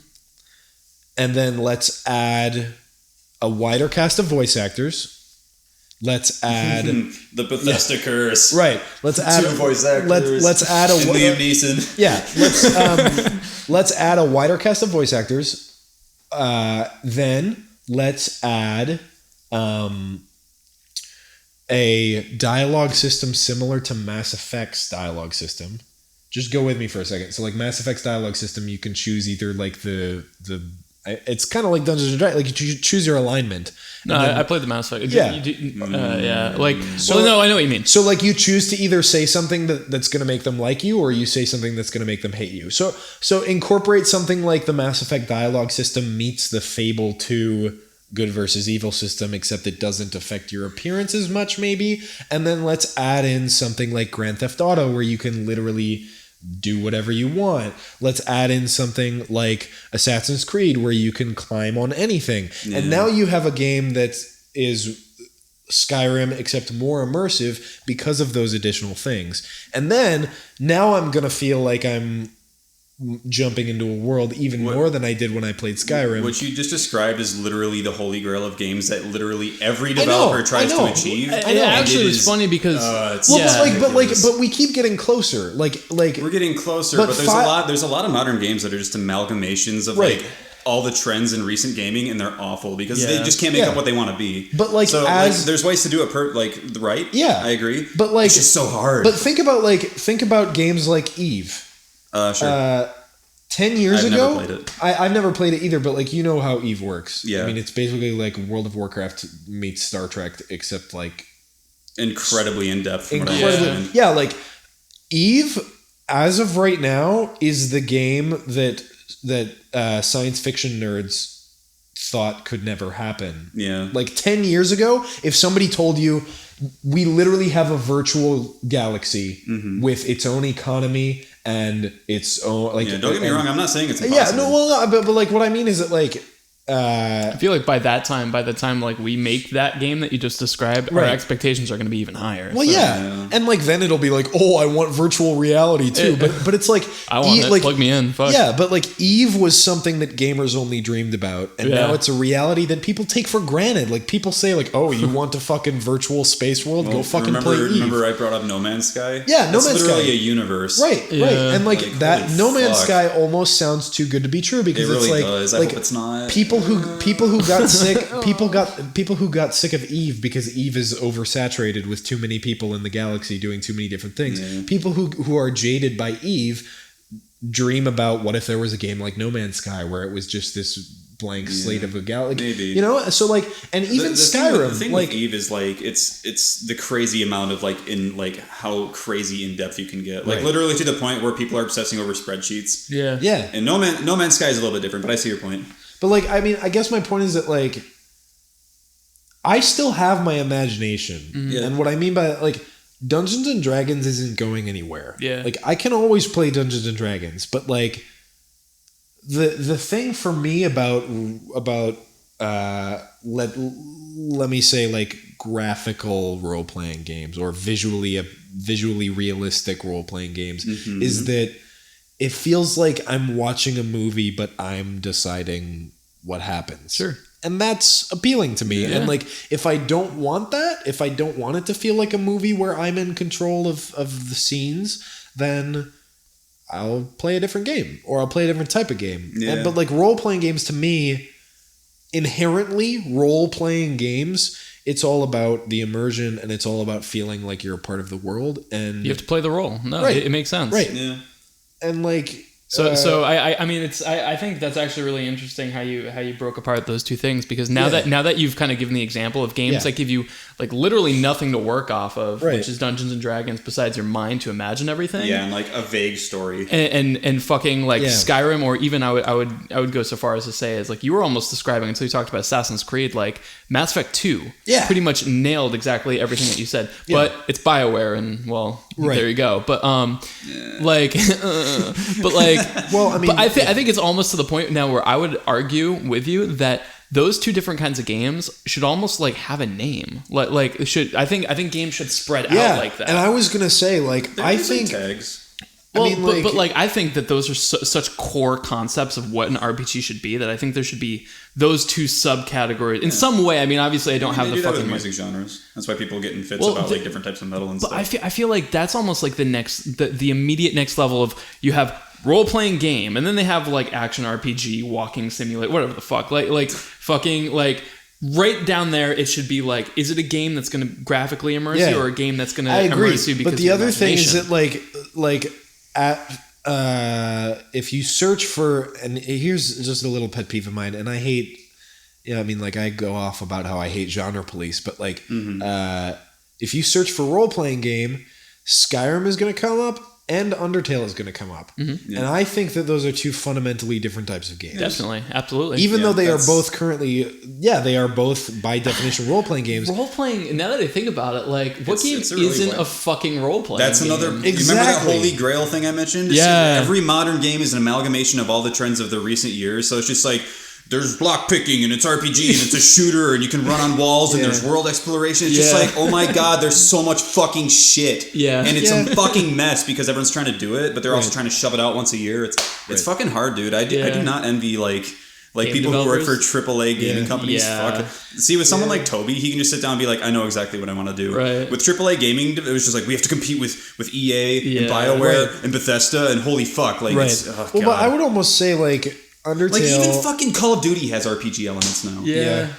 and then let's add a wider cast of voice actors let's add the Bethesda curse. Right. Let's add 2 voice actors. Let's add a Liam Neeson. Yeah. Let's add a wider cast of voice actors. Then let's add a dialogue system similar to Mass Effect's dialogue system. Just go with me for a second. So like Mass Effect's dialogue system, you can choose either like the it's kind of like Dungeons and Dragons. Like you choose your alignment. No, I played the Mass Effect. Yeah. Yeah. Like, no, I know what you mean. So like you choose to either say something that's going to make them like you, or you say something that's going to make them hate you. So incorporate something like the Mass Effect dialogue system meets the Fable 2 good versus evil system, except it doesn't affect your appearance as much, maybe. And then let's add in something like Grand Theft Auto, where you can literally do whatever you want. Let's add in something like Assassin's Creed, where you can climb on anything. Yeah. And now you have a game that is Skyrim, except more immersive because of those additional things. And then now I'm going to feel like I'm jumping into a world even more than I did when I played Skyrim. What you just described is literally the holy grail of games that literally every developer tries to achieve. I know. Actually, it's funny because but we keep getting closer. Like we're getting closer, but there's a lot of modern games that are just amalgamations of like all the trends in recent gaming, and they're awful because they just can't make up what they want to be. But there's ways to do it right. Yeah, I agree. But like it's just so hard. But think about games like Eve. Sure. 10 years I've ago, never played it. I've never played it either, but like you know how Eve works. Yeah. I mean, it's basically like World of Warcraft meets Star Trek, except like incredibly in depth. Yeah, like Eve, as of right now, is the game that science fiction nerds thought could never happen. Yeah. Like 10 years ago, if somebody told you we literally have a virtual galaxy with its own economy and its own don't get me wrong, I'm not saying it's impossible. But like what I mean is that like I feel like by the time like we make that game that you just described, our expectations are going to be even higher. Well, and like then it'll be like, oh, I want virtual reality too. But it's like I want it. Like, plug me in. Fuck. Yeah, but like Eve was something that gamers only dreamed about, and now it's a reality that people take for granted. Like people say, like, oh, you want a fucking virtual space world? Go fucking play Eve. Remember I brought up No Man's Sky? Yeah, No Man's Sky. It's literally a universe. Right, and like that No Man's Sky almost sounds too good to be true because it really it's like does. I hope it's not. People who got sick people who got sick of Eve because Eve is oversaturated with too many people in the galaxy doing too many different things. Yeah. People who are jaded by Eve dream about what if there was a game like No Man's Sky where it was just this blank slate of a galaxy. Maybe. You know, so like, and even Skyrim. The thing with Eve is like it's the crazy amount of like in like how crazy in depth you can get. Like literally to the point where people are obsessing over spreadsheets. Yeah. Yeah. And No Man's Sky is a little bit different, but I see your point. But like, I mean, I guess my point is that like, I still have my imagination, and what I mean by that, like, Dungeons and Dragons isn't going anywhere. Yeah, like I can always play Dungeons and Dragons, but like, the thing for me about let me say like graphical role playing games or visually realistic role playing games is that it feels like I'm watching a movie, but I'm deciding what happens. Sure. And that's appealing to me. Yeah. And like, if I don't want it to feel like a movie where I'm in control of the scenes, then I'll play a different game or I'll play a different type of game. Yeah. But like role-playing games to me, inherently role-playing games, it's all about the immersion and it's all about feeling like you're a part of the world. And you have to play the role. No, it makes sense. Right. Yeah. And like, so I mean I think that's actually really interesting how you broke apart those two things, because now that you've kind of given the example of games that give you like literally nothing to work off of, which is Dungeons and Dragons, besides your mind to imagine everything. Yeah, and like a vague story. And fucking like Skyrim, or even I would go so far as to say is like you were almost describing until you talked about Assassin's Creed, like Mass Effect 2 pretty much nailed exactly everything that you said. But it's BioWare, and there you go. But well, I mean, but I think it's almost to the point now where I would argue with you that those two different kinds of games should almost like have a name. I think games should spread out like that. And I was gonna say, like, I think tags. Well, I mean, but I think that those are such core concepts of what an RPG should be that I think there should be those two subcategories in some way. I mean, obviously, I don't have the fucking music genres. That's why people get in fits about like different types of metal and stuff. But I feel like that's almost like the immediate next level of you have role playing game, and then they have like action RPG, walking simulator, whatever the fuck, like fucking like. Right down there, it should be like, is it a game that's going to graphically immerse you, or a game that's going to immerse you because but the of other thing is imagination? that if you search for, and here's just a little pet peeve of mine, and I hate, I mean, like I go off about how I hate genre police, but like if you search for role playing game, Skyrim is going to come up. And Undertale is going to come up. Mm-hmm. Yeah. And I think that those are two fundamentally different types of games. Definitely. Absolutely. Even though they are both currently... Yeah, they are both, by definition, role-playing games. Role-playing, now that I think about it, like, what game isn't a fucking role-playing That's game? Another... Exactly. You remember that Holy Grail thing I mentioned? Yeah. Every modern game is an amalgamation of all the trends of the recent years. So it's just like... There's block picking and it's RPG and it's a shooter and you can run on walls and there's world exploration. It's just like, oh my god, there's so much fucking shit. Yeah. And it's a fucking mess because everyone's trying to do it, but they're also trying to shove it out once a year. It's fucking hard, dude. I do not envy like game people developers who work for AAA gaming companies. Fuck. See, with someone like Toby, he can just sit down and be like, I know exactly what I want to do. Right. With AAA gaming, it was just like, we have to compete with EA and BioWare and Bethesda and holy fuck. Like, it's, but I would almost say like, Undertale, like even fucking Call of Duty has RPG elements now. Yeah.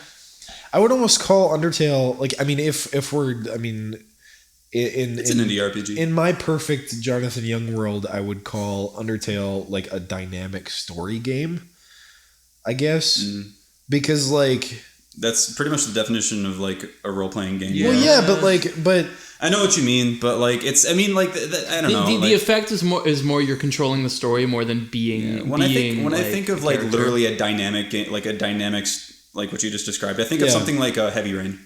I would almost call Undertale like, I mean, if we're, I mean, it's an indie RPG. In my perfect Jonathan Young world, I would call Undertale like a dynamic story game, I guess, because like that's pretty much the definition of like a role playing game. Yeah. Well, yeah, but. I know what you mean, but like it's. I mean, like I don't know. The effect is more you're controlling the story more than being. Yeah. When I think of like literally a dynamic game, like a dynamics, like what you just described, I think of something like Heavy Rain.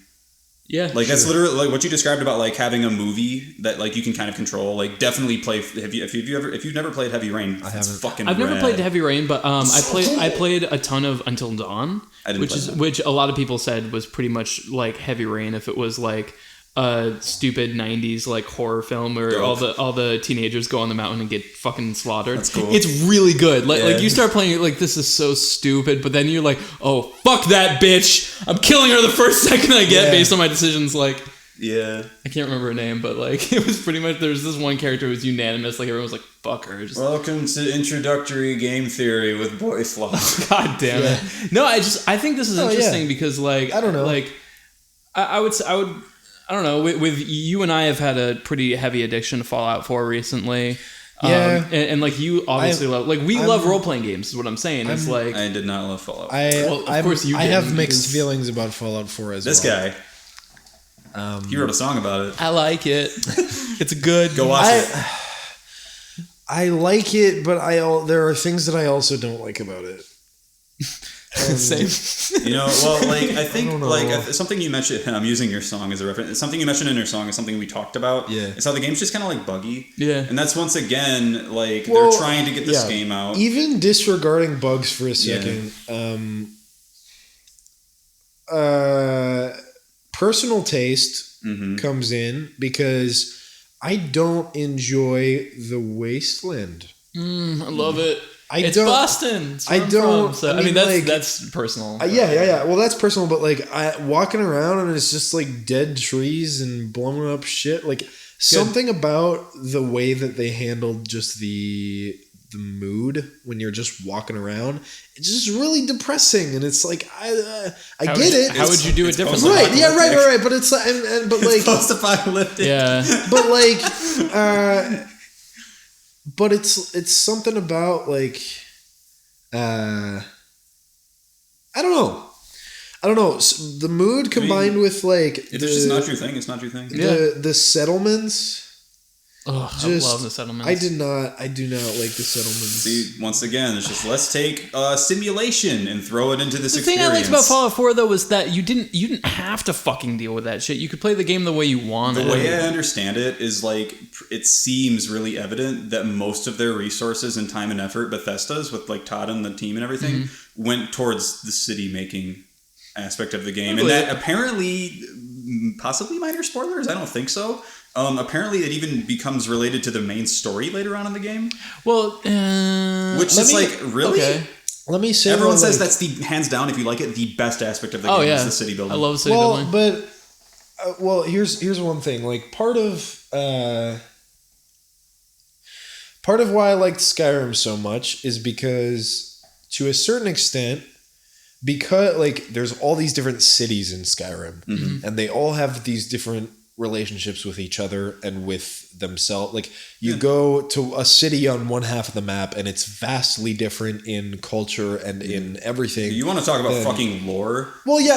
Yeah, like that's literally like what you described about like having a movie that like you can kind of control. Like definitely play. If you've never played Heavy Rain, I haven't. Fucking. I've never played Heavy Rain, but I played a ton of Until Dawn, which a lot of people said was pretty much like Heavy Rain if it was like a stupid 90s like horror film where all the teenagers go on the mountain and get fucking slaughtered. That's cool. It's really good. Like you start playing it like this is so stupid, but then you're like, oh fuck that bitch! I'm killing her the first second I get based on my decisions. Like I can't remember her name, but like it was pretty much there's this one character who was unanimous. Like everyone was like, fuck her. Just, welcome to introductory game theory with BoyFlop. God damn it! No, I think this is interesting because like I don't know. Like I would. I don't know. With you and I have had a pretty heavy addiction to Fallout 4 recently. And like you obviously love, like we love role playing games. Is what I'm saying. It's like I did not love Fallout 4. Of course you. I have mixed feelings about Fallout 4 as this well. This guy. He wrote a song about it. I like it. It's good. Go watch it. I like it, but there are things that I also don't like about it. Same. You know, well, like I think like something you mentioned. I'm using your song as a reference. Something you mentioned in your song is something we talked about. Yeah, it's how the game's just kind of like buggy. Yeah, and that's once again like they're trying to get this game out. Even disregarding bugs for a second, personal taste comes in because I don't enjoy the Wasteland. I love it. It's Boston. I mean, that's personal. Yeah. Well, that's personal, but like walking around and it's just like dead trees and blown up shit. Like something about the way that they handled just the mood when you're just walking around, it's just really depressing. And it's like I get it. How would you do it differently? Right? Yeah. Right. But it's like, but like post-apocalyptic. Yeah. But like. But it's something about like I don't know. So the mood combined with like it's just not your thing. It's not your thing. The settlements. Oh, I love the settlements. I do not like the settlements. See, once again, it's just let's take a simulation and throw it into this experience. The thing I liked about Fallout 4 though was that you didn't have to fucking deal with that shit. You could play the game the way you wanted. The way I understand it is like it seems really evident that most of their resources and time and effort, Bethesda's with like Todd and the team and everything, went towards the city making aspect of the game, and that apparently, possibly minor spoilers. I don't think so. Apparently, it even becomes related to the main story later on in the game. Well, which is like, really? Okay. Let me say. Everyone says that's the hands down, if you like it, the best aspect of the game is the city building. I love the city building. But here's one thing. Like part of why I liked Skyrim so much is because, to a certain extent, because like there's all these different cities in Skyrim, and they all have these different relationships with each other and with themselves. Like you go to a city on one half of the map and it's vastly different in culture and in everything. You want to talk about fucking lore? Well, yeah,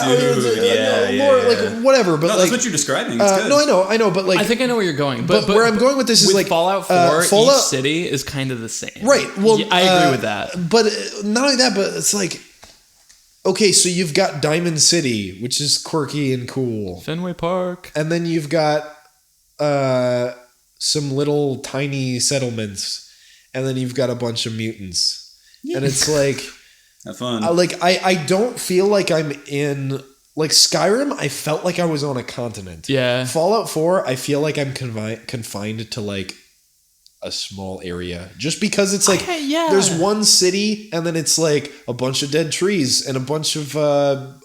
lore, like whatever. But that's what you're describing. It's good. No, I know, but like I think I know where you're going. But where I'm going with this is like Fallout 4. Each city is kind of the same, right? Well, I agree with that. But not only that, but it's like, okay, so you've got Diamond City, which is quirky and cool. Fenway Park. And then you've got some little tiny settlements. And then you've got a bunch of mutants. And it's like... Have fun. I don't feel like I'm in... Like Skyrim, I felt like I was on a continent. Yeah. Fallout 4, I feel like I'm confined to like a small area, just because it's like there's one city and then it's like a bunch of dead trees and a bunch of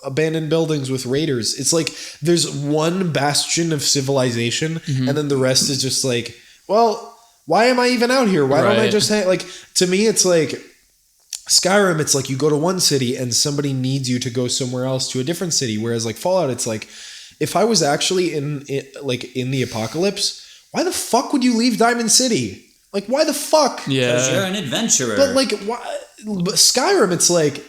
abandoned buildings with raiders. It's like there's one bastion of civilization, and then the rest is just like, well, why am I even out here? Why don't I just like, to me it's like Skyrim, it's like you go to one city and somebody needs you to go somewhere else to a different city, whereas like Fallout, it's like, if I was actually in the apocalypse, why the fuck would you leave Diamond City? Like, why the fuck? Yeah. Because you're an adventurer. But, like, why? But Skyrim, it's like,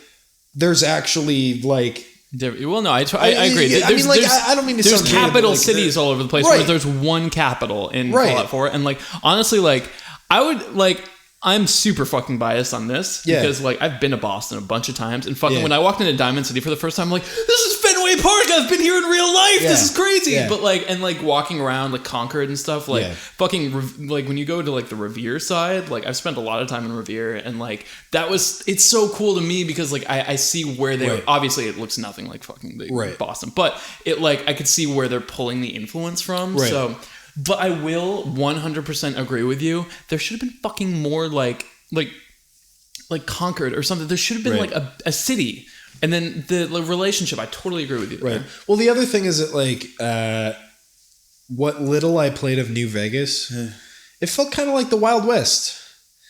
there's actually, like... Well, no, I agree. I mean, like, I don't mean to sound... There's capital cities all over the place, where there's one capital in Fallout 4. And, like, honestly, like, I would, like... I'm super fucking biased on this because like I've been to Boston a bunch of times, and fucking when I walked into Diamond City for the first time, I'm like, this is Fenway Park. I've been here in real life. This is crazy. But like, and like walking around like Concord and stuff, like fucking like when you go to like the Revere side, like I've spent a lot of time in Revere, and like it's so cool to me because like I see where they obviously it looks nothing like fucking Boston, but it like I could see where they're pulling the influence from. So. But I will 100% agree with you. There should have been fucking more like Concord or something. There should have been like a city. And then the relationship, I totally agree with you there. Right. Well, the other thing is that like what little I played of New Vegas, it felt kind of like the Wild West.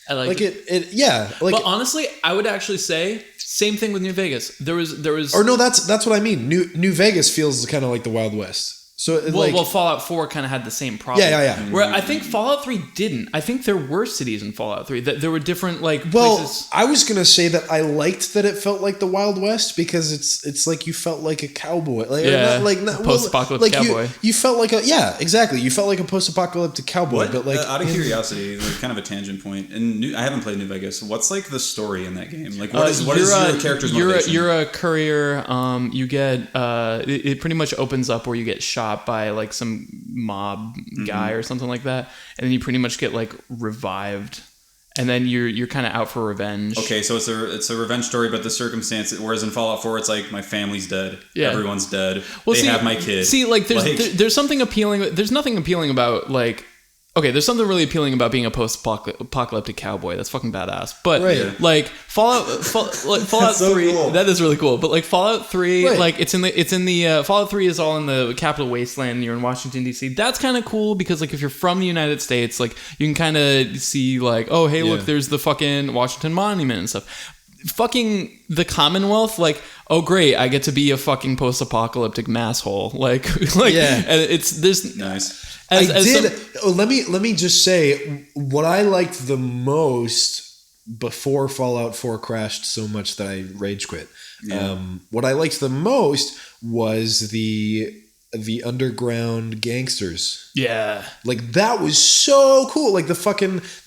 I like it. Yeah. Like, but honestly, I would actually say same thing with New Vegas. There was. Or no, that's what I mean. New Vegas feels kind of like the Wild West. So well, Fallout 4 kind of had the same problem. Yeah. Where I think Fallout 3 didn't. I think there were cities in Fallout 3 that there were different like places. I was gonna say that I liked that it felt like the Wild West because it's like you felt like a cowboy, post-apocalyptic cowboy. You felt like exactly. You felt like a post-apocalyptic cowboy. But like out of curiosity, like kind of a tangent point. And I haven't played New Vegas. What's like the story in that game? Like what is your character's motivation? You're a courier. You get it pretty much opens up where you get shot by like some mob guy or something like that, and then you pretty much get like revived, and then you're kind of out for revenge. Okay, so it's a revenge story, but the circumstance. Whereas in Fallout 4, it's like my family's dead, everyone's dead. Well, they have my kid. See, like there's something appealing. There's nothing appealing about like. Okay, there's something really appealing about being a post-apocalyptic cowboy. That's fucking badass. But like Fallout 3, cool. That is really cool. But like Fallout 3, like it's in the Fallout 3 is all in the capital wasteland. You're in Washington D.C. That's kind of cool because like if you're from the United States, like you can kind of see like, oh hey, look, there's the fucking Washington Monument and stuff. Fucking the Commonwealth, like, oh great, I get to be a fucking post-apocalyptic masshole. Like and it's this nice. Let me just say what I liked the most before Fallout 4 crashed so much that I rage quit. What I liked the most was the underground gangsters. Yeah. Like that was so cool. Like the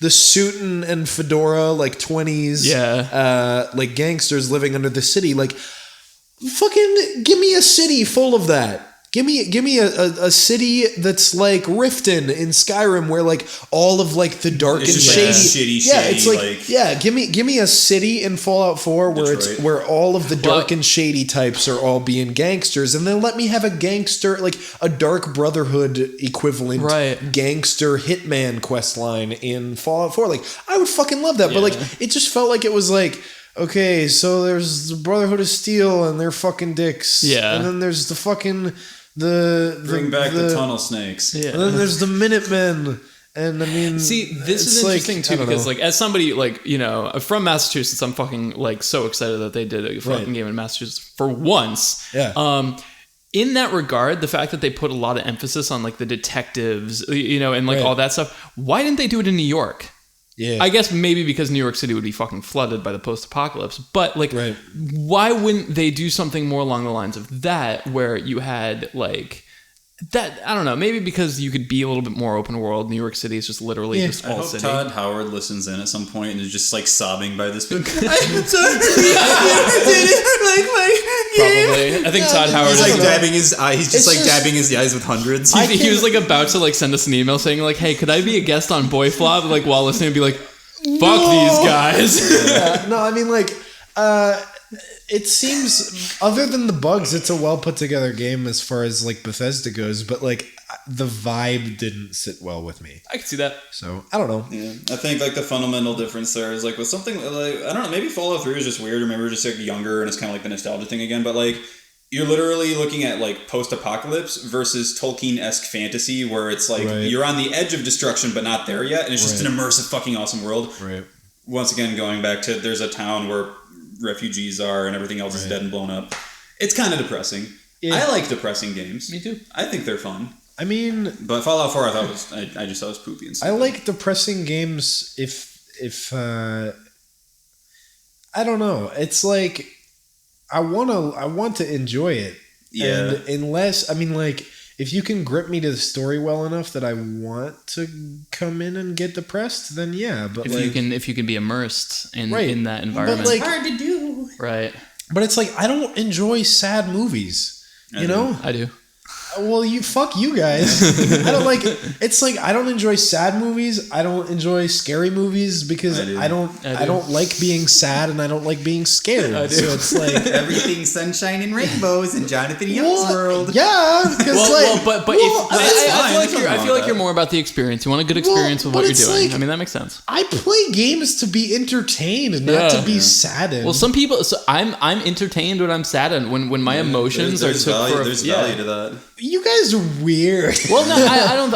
suit and fedora, like 20s, like gangsters living under the city. Like fucking give me a city full of that. Give me a city that's like Riften in Skyrim, where like all of like the dark and shady. It's like give me a city in Fallout 4 where Detroit. where all of the dark and shady types are all being gangsters, and then let me have a gangster, like a Dark Brotherhood equivalent gangster hitman quest line in Fallout 4. Like I would fucking love that, but like it just felt like it was like, okay, so there's the Brotherhood of Steel and they're fucking dicks. Yeah. And then there's the fucking bring back the tunnel snakes. Yeah. And then there's the Minutemen. And I mean, see, this is interesting too, because like as somebody like, you know, from Massachusetts, I'm fucking like so excited that they did a fucking game in Massachusetts for once. Yeah. In that regard, the fact that they put a lot of emphasis on like the detectives, you know, and like all that stuff, why didn't they do it in New York? Yeah. I guess maybe because New York City would be fucking flooded by the post-apocalypse. But, like, why wouldn't they do something more along the lines of that, where you had, like, that, I don't know, maybe because you could be a little bit more open world. New York City is just literally just all city. Todd Howard listens in at some point and is just, like, sobbing by this book. Probably. I think Todd Howard is like dabbing his eye. He's just like dabbing his eyes with hundreds. He was like about to like send us an email saying like, "Hey, could I be a guest on BoyFlop?" Like while listening, and be like, "Fuck these guys." No, I mean like, it seems other than the bugs, it's a well put together game as far as like Bethesda goes. But like the vibe didn't sit well with me. I can see that. So I don't know. Yeah, I think like the fundamental difference there is like with something like I don't know, maybe Fallout 3 is just weird, or maybe we're just like younger and it's kind of like the nostalgia thing again. But like you're literally looking at like post-apocalypse versus Tolkien-esque fantasy, where it's like you're on the edge of destruction but not there yet, and it's just an immersive fucking awesome world. Right. Once again, going back to there's a town where refugees are and everything else is dead and blown up. It's kind of depressing. Yeah. I like depressing games. Me too. I think they're fun. I mean, but Fallout 4, I just thought it was poopy and stuff. I like depressing games if I don't know. It's like I want to enjoy it. Yeah. And unless, I mean, like, if you can grip me to the story well enough that I want to come in and get depressed, then yeah. But if you can be immersed in that environment, but like, hard to do. Right. But it's like I don't enjoy sad movies. You know? I do. Well, fuck you guys. I don't like. It's like I don't enjoy sad movies. I don't enjoy scary movies because I don't like being sad and I don't like being scared. I do. So it's like everything's sunshine and rainbows in Jonathan Young's world. Yeah, because I feel like you're more about the experience. You want a good experience with what you're doing. Like, I mean, that makes sense. I play games to be entertained and not to be saddened. Well, some people. So I'm entertained when I'm saddened. When my emotions are took for. There's value to that. You guys are weird. Well, no, I don't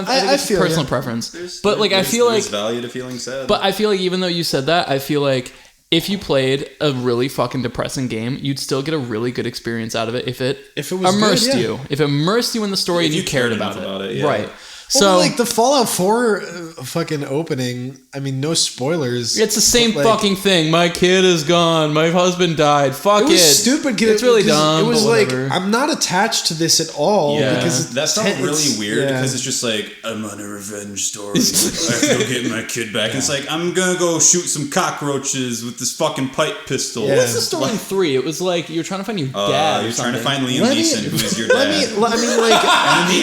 think it's personal preference. But like, I feel like there's value to feeling sad. But I feel like even though you said that, I feel like if you played a really fucking depressing game, you'd still get a really good experience out of it if it was immersed good, you. If it immersed you in the story and you cared about it. Right. Well, like the Fallout 4 fucking opening, I mean, no spoilers. It's the same fucking thing. My kid is gone. My husband died. Fuck it. It was stupid. It's really dumb. It was like, I'm not attached to this at all. Yeah, because that sounds really weird because it's just like, I'm on a revenge story. I have to go get my kid back. And it's like, I'm going to go shoot some cockroaches with this fucking pipe pistol. Yeah. What's the story in 3? It was like, you're trying to find your dad. You're trying to find Liam Neeson, who is your dad. I mean, like,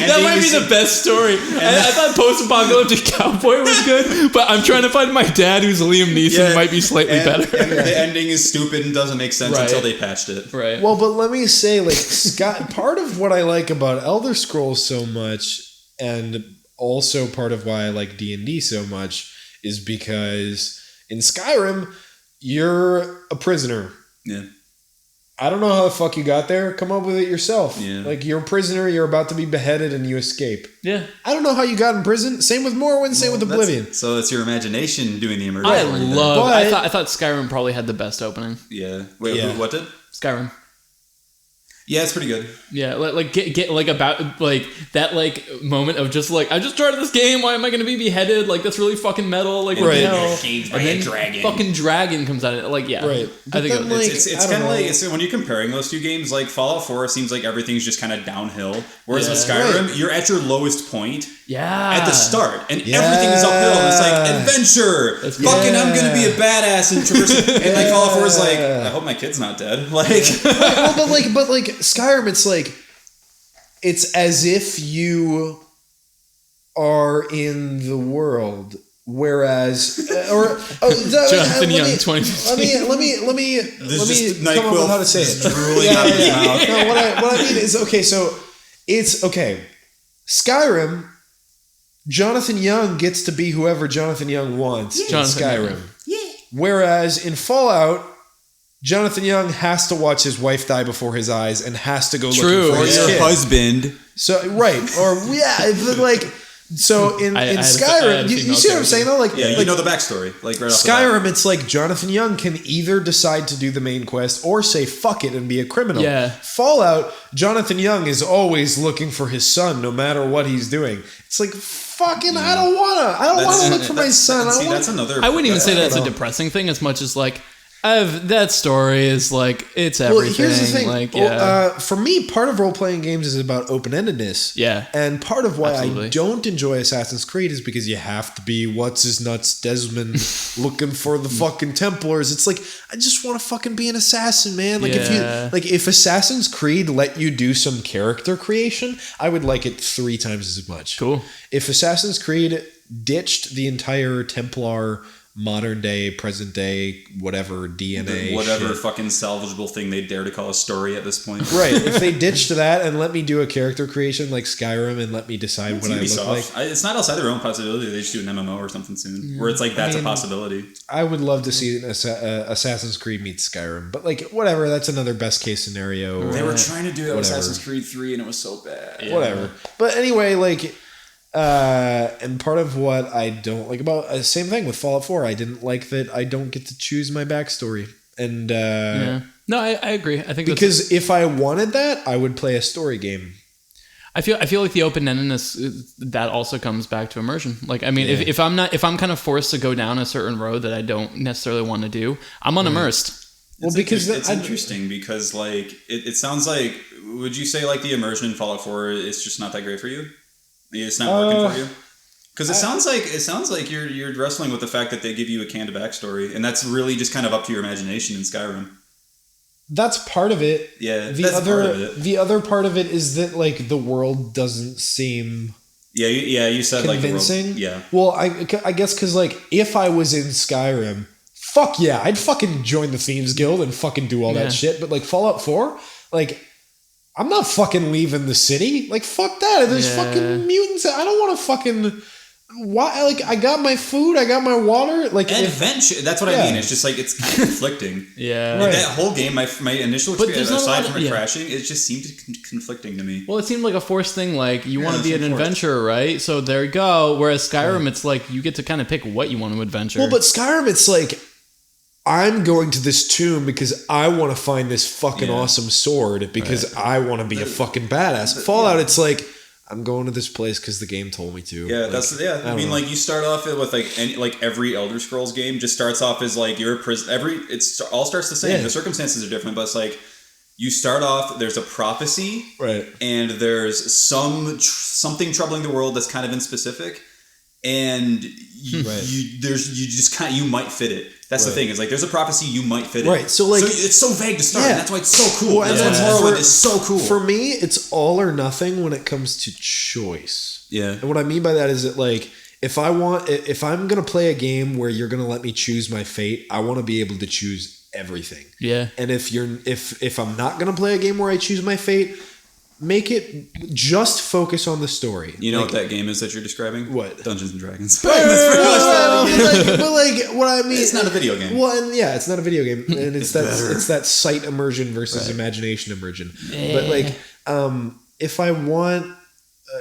that might be the best story. I thought post-apocalyptic cowboy was good, but I'm trying to find my dad who's Liam Neeson might be slightly better. And the ending is stupid and doesn't make sense until they patched it. Right. Well, but let me say, like, Scott, part of what I like about Elder Scrolls so much, and also part of why I like D&D so much, is because in Skyrim, you're a prisoner. Yeah. I don't know how the fuck you got there. Come up with it yourself. Yeah. Like, you're a prisoner, you're about to be beheaded, and you escape. Yeah. I don't know how you got in prison. Same with Morrowind, same with Oblivion. So it's your imagination doing the immersion. I thought Skyrim probably had the best opening. Yeah. Wait, what did? Skyrim. Yeah, it's pretty good. Yeah, like get like about like that like moment of just like I just started this game. Why am I going to be beheaded? Like that's really fucking metal. Like what the hell? Caged by a dragon. Fucking dragon comes out. Like right. I think it's kind of like when you're comparing those two games. Like Fallout 4 seems like everything's just kind of downhill, whereas with Skyrim you're at your lowest point. Yeah. At the start, and everything is uphill. And it's like adventure. Fucking, I'm gonna be a badass and traverse. And like Fallout 4 is like, I hope my kid's not dead. Like, but Skyrim, it's like it's as if you are in the world, whereas Jonathan Young, 2015. Let me come up with how to say it. Drooling out of his mouth. No, what I mean is, okay, so it's okay. Skyrim, Jonathan Young gets to be whoever Jonathan Young wants in Skyrim. Yeah. Whereas in Fallout, Jonathan Young has to watch his wife die before his eyes and has to go looking for his Your kid. husband. So so in Skyrim, you see what I'm saying though? Like, Yeah, you know the backstory. Like right off the bat. Skyrim, it's like Jonathan Young can either decide to do the main quest or say fuck it and be a criminal. Yeah. Fallout, Jonathan Young is always looking for his son no matter what he's doing. It's like fucking I don't wanna look for my son. That's another. I wouldn't even say that's a depressing thing as much as like that story is like it's everything. Well, here's the thing. Like, for me, part of role-playing games is about open-endedness. Yeah. And part of why Absolutely. I don't enjoy Assassin's Creed is because you have to be what's-his-nuts Desmond looking for the fucking Templars. It's like, I just want to fucking be an assassin, man. Like, if Assassin's Creed let you do some character creation, I would like it 3 times as much. Cool. If Assassin's Creed ditched the entire Templar modern day, present day, whatever DNA, whatever shit. fucking salvageable thing they dare to call a story at this point. Right. If they ditched that and let me do a character creation like Skyrim and let me decide what I look like. It's not outside their own possibility. They just do an MMO or something soon, where it's like that's a possibility. I would love to see Assassin's Creed meets Skyrim, but like whatever. That's another best case scenario. They were trying to do that with Whatever. Assassin's Creed 3, and it was so bad. Yeah. Whatever. But anyway, like. And part of what I don't like about same thing with Fallout 4, I didn't like that I don't get to choose my backstory. And no, I agree. I think because if I wanted that, I would play a story game. I feel like the open-endedness that also comes back to immersion. Like, I mean, if I'm kind of forced to go down a certain road that I don't necessarily want to do, I'm unimmersed. Well, because it's interesting because like it sounds like, would you say like the immersion in Fallout 4 is just not that great for you? It's not working for you? Because it sounds like you're wrestling with the fact that they give you a canned backstory, and that's really just kind of up to your imagination in Skyrim. That's part of it. Yeah, The other part of it is that like the world doesn't seem you said convincing. Like the world, yeah. Well, I guess because like if I was in Skyrim, fuck yeah, I'd fucking join the Thieves Guild and fucking do all that shit. But like Fallout 4, like. I'm not fucking leaving the city. Like, fuck that. There's fucking mutants. I don't want to fucking... Why? Like, I got my food. I got my water. Like, and adventure. That's what I mean. It's just like, it's kind of conflicting. Yeah. Like, Right. that whole game, my initial experience, aside from it crashing, it just seemed conflicting to me. Well, it seemed like a forced thing. Like, you want to be an adventurer, right? So there you go. Whereas Skyrim, it's like, you get to kind of pick what you want to adventure. well, but Skyrim, it's like... I'm going to this tomb because I want to find this fucking awesome sword because I want to be a fucking badass. Fallout, it's like I'm going to this place because the game told me to. Yeah, like, I mean, like you start off with every Elder Scrolls game just starts off as like you're a prison. It all starts the same. Yeah. The circumstances are different, but it's like you start off. There's a prophecy, Right? And there's something troubling the world that's kind of inspecific, and you might fit it. That's the thing. Is like there's a prophecy you might fit it. Right. So like it's so vague to start. And that's why it's so cool. Well, That's why Morrowind is so cool. For me, it's all or nothing when it comes to choice. Yeah. And what I mean by that is that like if I'm gonna play a game where you're gonna let me choose my fate, I want to be able to choose everything. Yeah. And if I'm not gonna play a game where I choose my fate, make it just focus on the story. You know what that game is that you're describing? What? Dungeons and Dragons. But what I mean, it's not a video game. Well, and it's not a video game, and it's that sight immersion versus imagination immersion. Yeah. But like, if I want,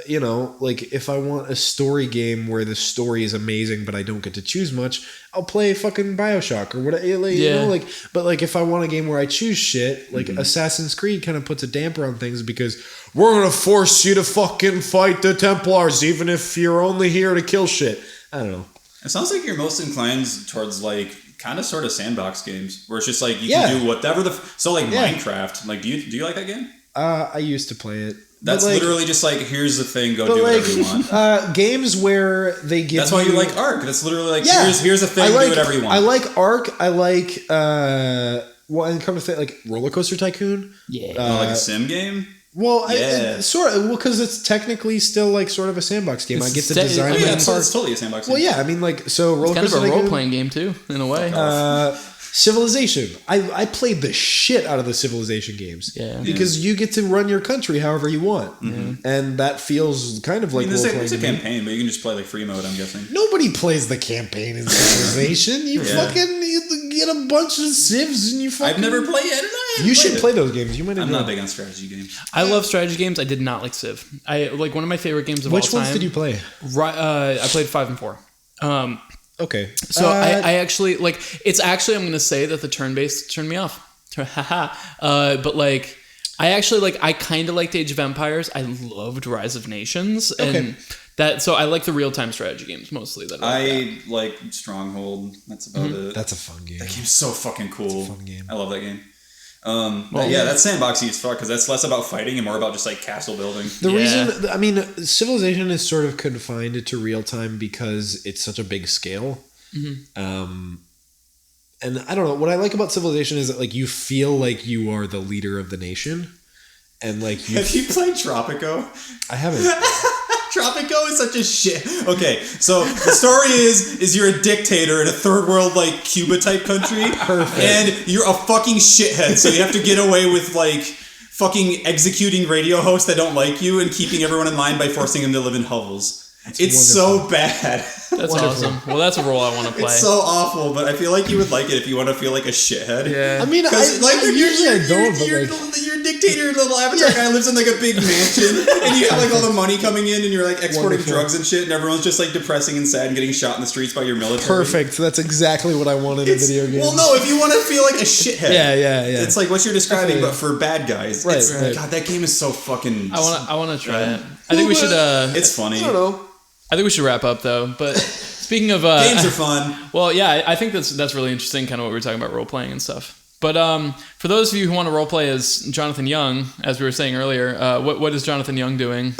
if I want a story game where the story is amazing, but I don't get to choose much, I'll play fucking BioShock or whatever. But like if I want a game where I choose shit, like Assassin's Creed kind of puts a damper on things because we're gonna force you to fucking fight the Templars, even if you're only here to kill shit. I don't know. It sounds like you're most inclined towards like kind of sort of sandbox games where it's just like you can do whatever Minecraft. Like, do you like that game? I used to play it. That's literally just like, here's the thing, go do whatever you want. Games where they give That's why you like Ark. That's literally like, here's a thing, do whatever you want. I like Ark. I like, and come to think, like Roller Coaster Tycoon. Yeah. Like a sim game? Well, Yeah. sort of. Well, because it's technically still like sort of a sandbox game. I get to design. It's totally a sandbox game. Well, yeah. I mean, like, so roller Kind of coaster a tycoon, role-playing game too, in a way. Civilization. I played the shit out of the Civilization games. Yeah. Because you get to run your country however you want. Mm-hmm. And that feels kind of like there's a campaign, but you can just play like free mode, I'm guessing. Nobody plays the campaign in Civilization. You you get a bunch of civs and you fucking... I've never played it. You should play those games. You might. I'm not big on strategy games. I love strategy games. I did not like Civ. I like one of my favorite games of all time. Which ones did you play? I played 5 and 4. Okay. So I actually like. It's actually I'm going to say that the turn-based turned me off. But like I actually like. I kind of liked Age of Empires. I loved Rise of Nations and that. So I like the real-time strategy games mostly. I like Stronghold. That's about it. That's a fun game. That game's so fucking cool. It's a fun game. I love that game. That's sandboxy as fuck because that's less about fighting and more about just like castle building. The reason, I mean, Civilization is sort of confined to real time because it's such a big scale. Mm-hmm. And I don't know, what I like about Civilization is that like you feel like you are the leader of the nation, and like you. Have you played Tropico? I haven't. Tropico is such a shit. Okay, so the story is you're a dictator in a third world like Cuba type country. Perfect. And you're a fucking shithead, so you have to get away with like fucking executing radio hosts that don't like you and keeping everyone in line by forcing them to live in hovels. It's wonderful. so bad. That's awesome. Well, that's a role I want to play. It's so awful, but I feel like you would like it if you want to feel like a shithead. Yeah. I mean, usually I don't, but like... Your dictator little avatar guy lives in like a big mansion, and you have like all the money coming in, and you're like exporting drugs and shit, and everyone's just like depressing and sad and getting shot in the streets by your military. Perfect. That's exactly what I wanted in a video game. Well, no, if you want to feel like a shithead. Yeah. It's like what you're describing, but for bad guys. Right. God, that game is so fucking... I want to try it. I think we should... it's funny. I don't know. I think we should wrap up though. But speaking of games are fun. Well, yeah, I think that's really interesting. Kind of what we were talking about role playing and stuff. But for those of you who want to role play as Jonathan Young, as we were saying earlier, what is Jonathan Young doing?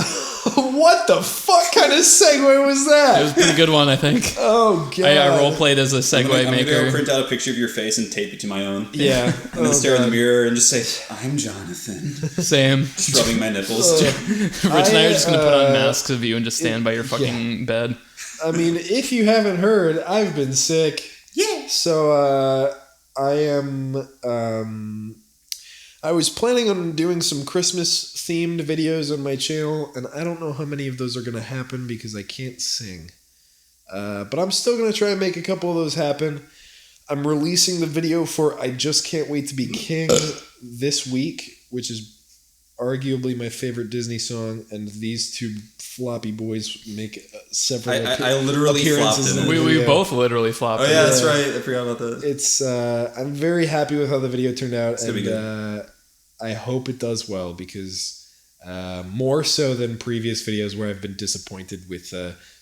What the fuck kind of segue was that? It was a pretty good one, I think. Oh god! I role played as a segue maker. I'm gonna go print out a picture of your face and tape it to my own. Yeah, and then stare in the mirror and just say, "I'm Jonathan." Same. Just rubbing my nipples. Rich and I are just gonna put on masks of you and just stand by your fucking bed. I mean, if you haven't heard, I've been sick. Yeah. So I am. I was planning on doing some Christmas themed videos on my channel, and I don't know how many of those are going to happen because I can't sing. But I'm still going to try and make a couple of those happen. I'm releasing the video for I Just Can't Wait to Be King this week, which is arguably my favorite Disney song, and these two floppy boys make several I literally appearances. flopped it. We both literally flopped. Oh yeah, that's right. I forgot about that. It's I'm very happy with how the video turned out, It's gonna be good. I hope it does well because more so than previous videos where I've been disappointed with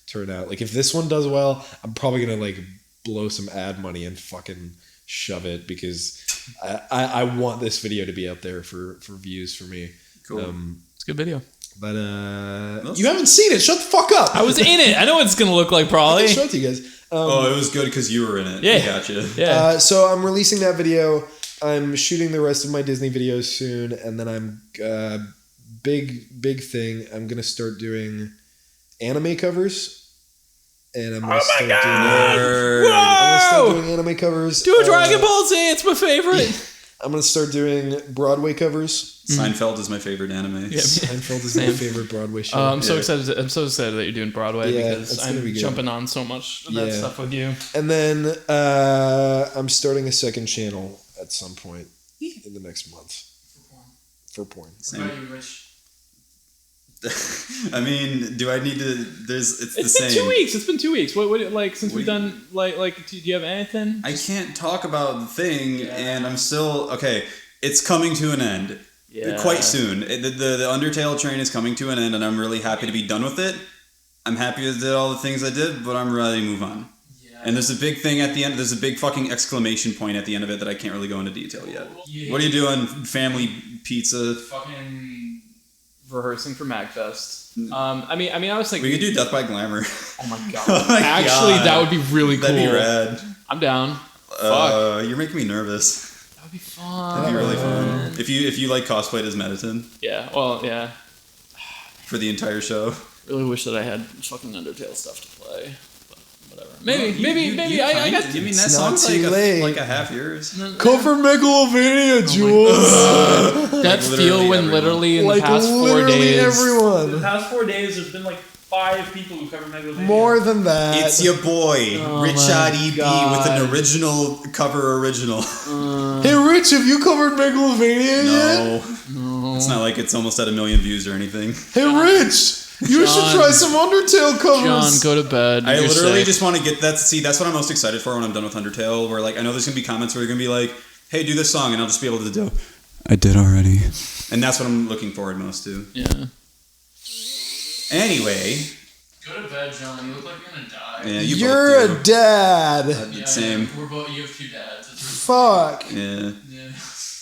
turnout. Like if this one does well, I'm probably gonna like blow some ad money and fucking shove it because I want this video to be up there for views for me. Cool. It's a good video. But you haven't seen it. Shut the fuck up. I was in it. I know what it's gonna look like. Probably. I can show it to you guys. It was good because you were in it. Yeah. I gotcha. Yeah. So I'm releasing that video. I'm shooting the rest of my Disney videos soon, and then I'm big thing. I'm gonna start doing anime covers, and I'm gonna start doing anime covers. Do a Dragon Ball Z. It's my favorite. I'm gonna start doing Broadway covers. Seinfeld is my favorite anime. Yep. Seinfeld is my favorite Broadway show. I'm so excited. I'm so excited that you're doing Broadway because I'm be jumping on so much of that stuff with you. And then I'm starting a second channel at some point in the next month for porn. I mean, do I need to? It's the same. It's been 2 weeks. It's been 2 weeks. What like since we've done like? Do you have anything? I can't talk about the thing, and I'm still okay. It's coming to an end. Yeah. Quite soon. The Undertale train is coming to an end, and I'm really happy to be done with it. I'm happy I did all the things I did, but I'm ready to move on. Yeah. And there's a big thing at the end. There's a big fucking exclamation point at the end of it that I can't really go into detail yet. Yeah. What are you doing? Family pizza. Fucking rehearsing for Magfest. I mean, I was thinking we could do Death by Glamour. Oh my god! Actually, that would be really cool. That'd be rad. I'm down. You're making me nervous. That That'd be fun. That'd be really fun. If you like cosplayed as Mediton Yeah. Well, yeah. for the entire show. Really wish that I had fucking Undertale stuff to play. But whatever. Maybe. I got. You mean that It's not song's too late. like a half yours? Cover Megalovania, Jules. That feel when literally in the Like past 4 literally days. The everyone. past 4 days, there's been like 5 people who cover Megalovania. More than that. It's your boy, Oh Richard my EB, with God. an original cover original. Hey, Rich, have you covered Megalovania yet? No. It's not like it's almost at 1 million views or anything. Hey, Rich, you should try some Undertale John, covers. go to bed. I You're literally sick. just want to get that. See, that's what I'm most excited for when I'm done with Undertale. Where like I know there's gonna be comments where you're gonna be like, "Hey, do this song," and I'll just be able to do. I did already. And that's what I'm looking forward most to. Yeah. Anyway. Go to bed, John. You look like you're gonna die. Yeah, you You're both a dad. do. Same. We're both. You have 2 dads. It's Fuck. Yeah. yeah.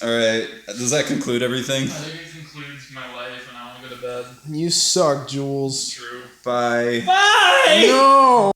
All right. Does that conclude everything? I think it concludes my life, and I want to go to bed. You suck, Jules. True. Bye. Bye! No.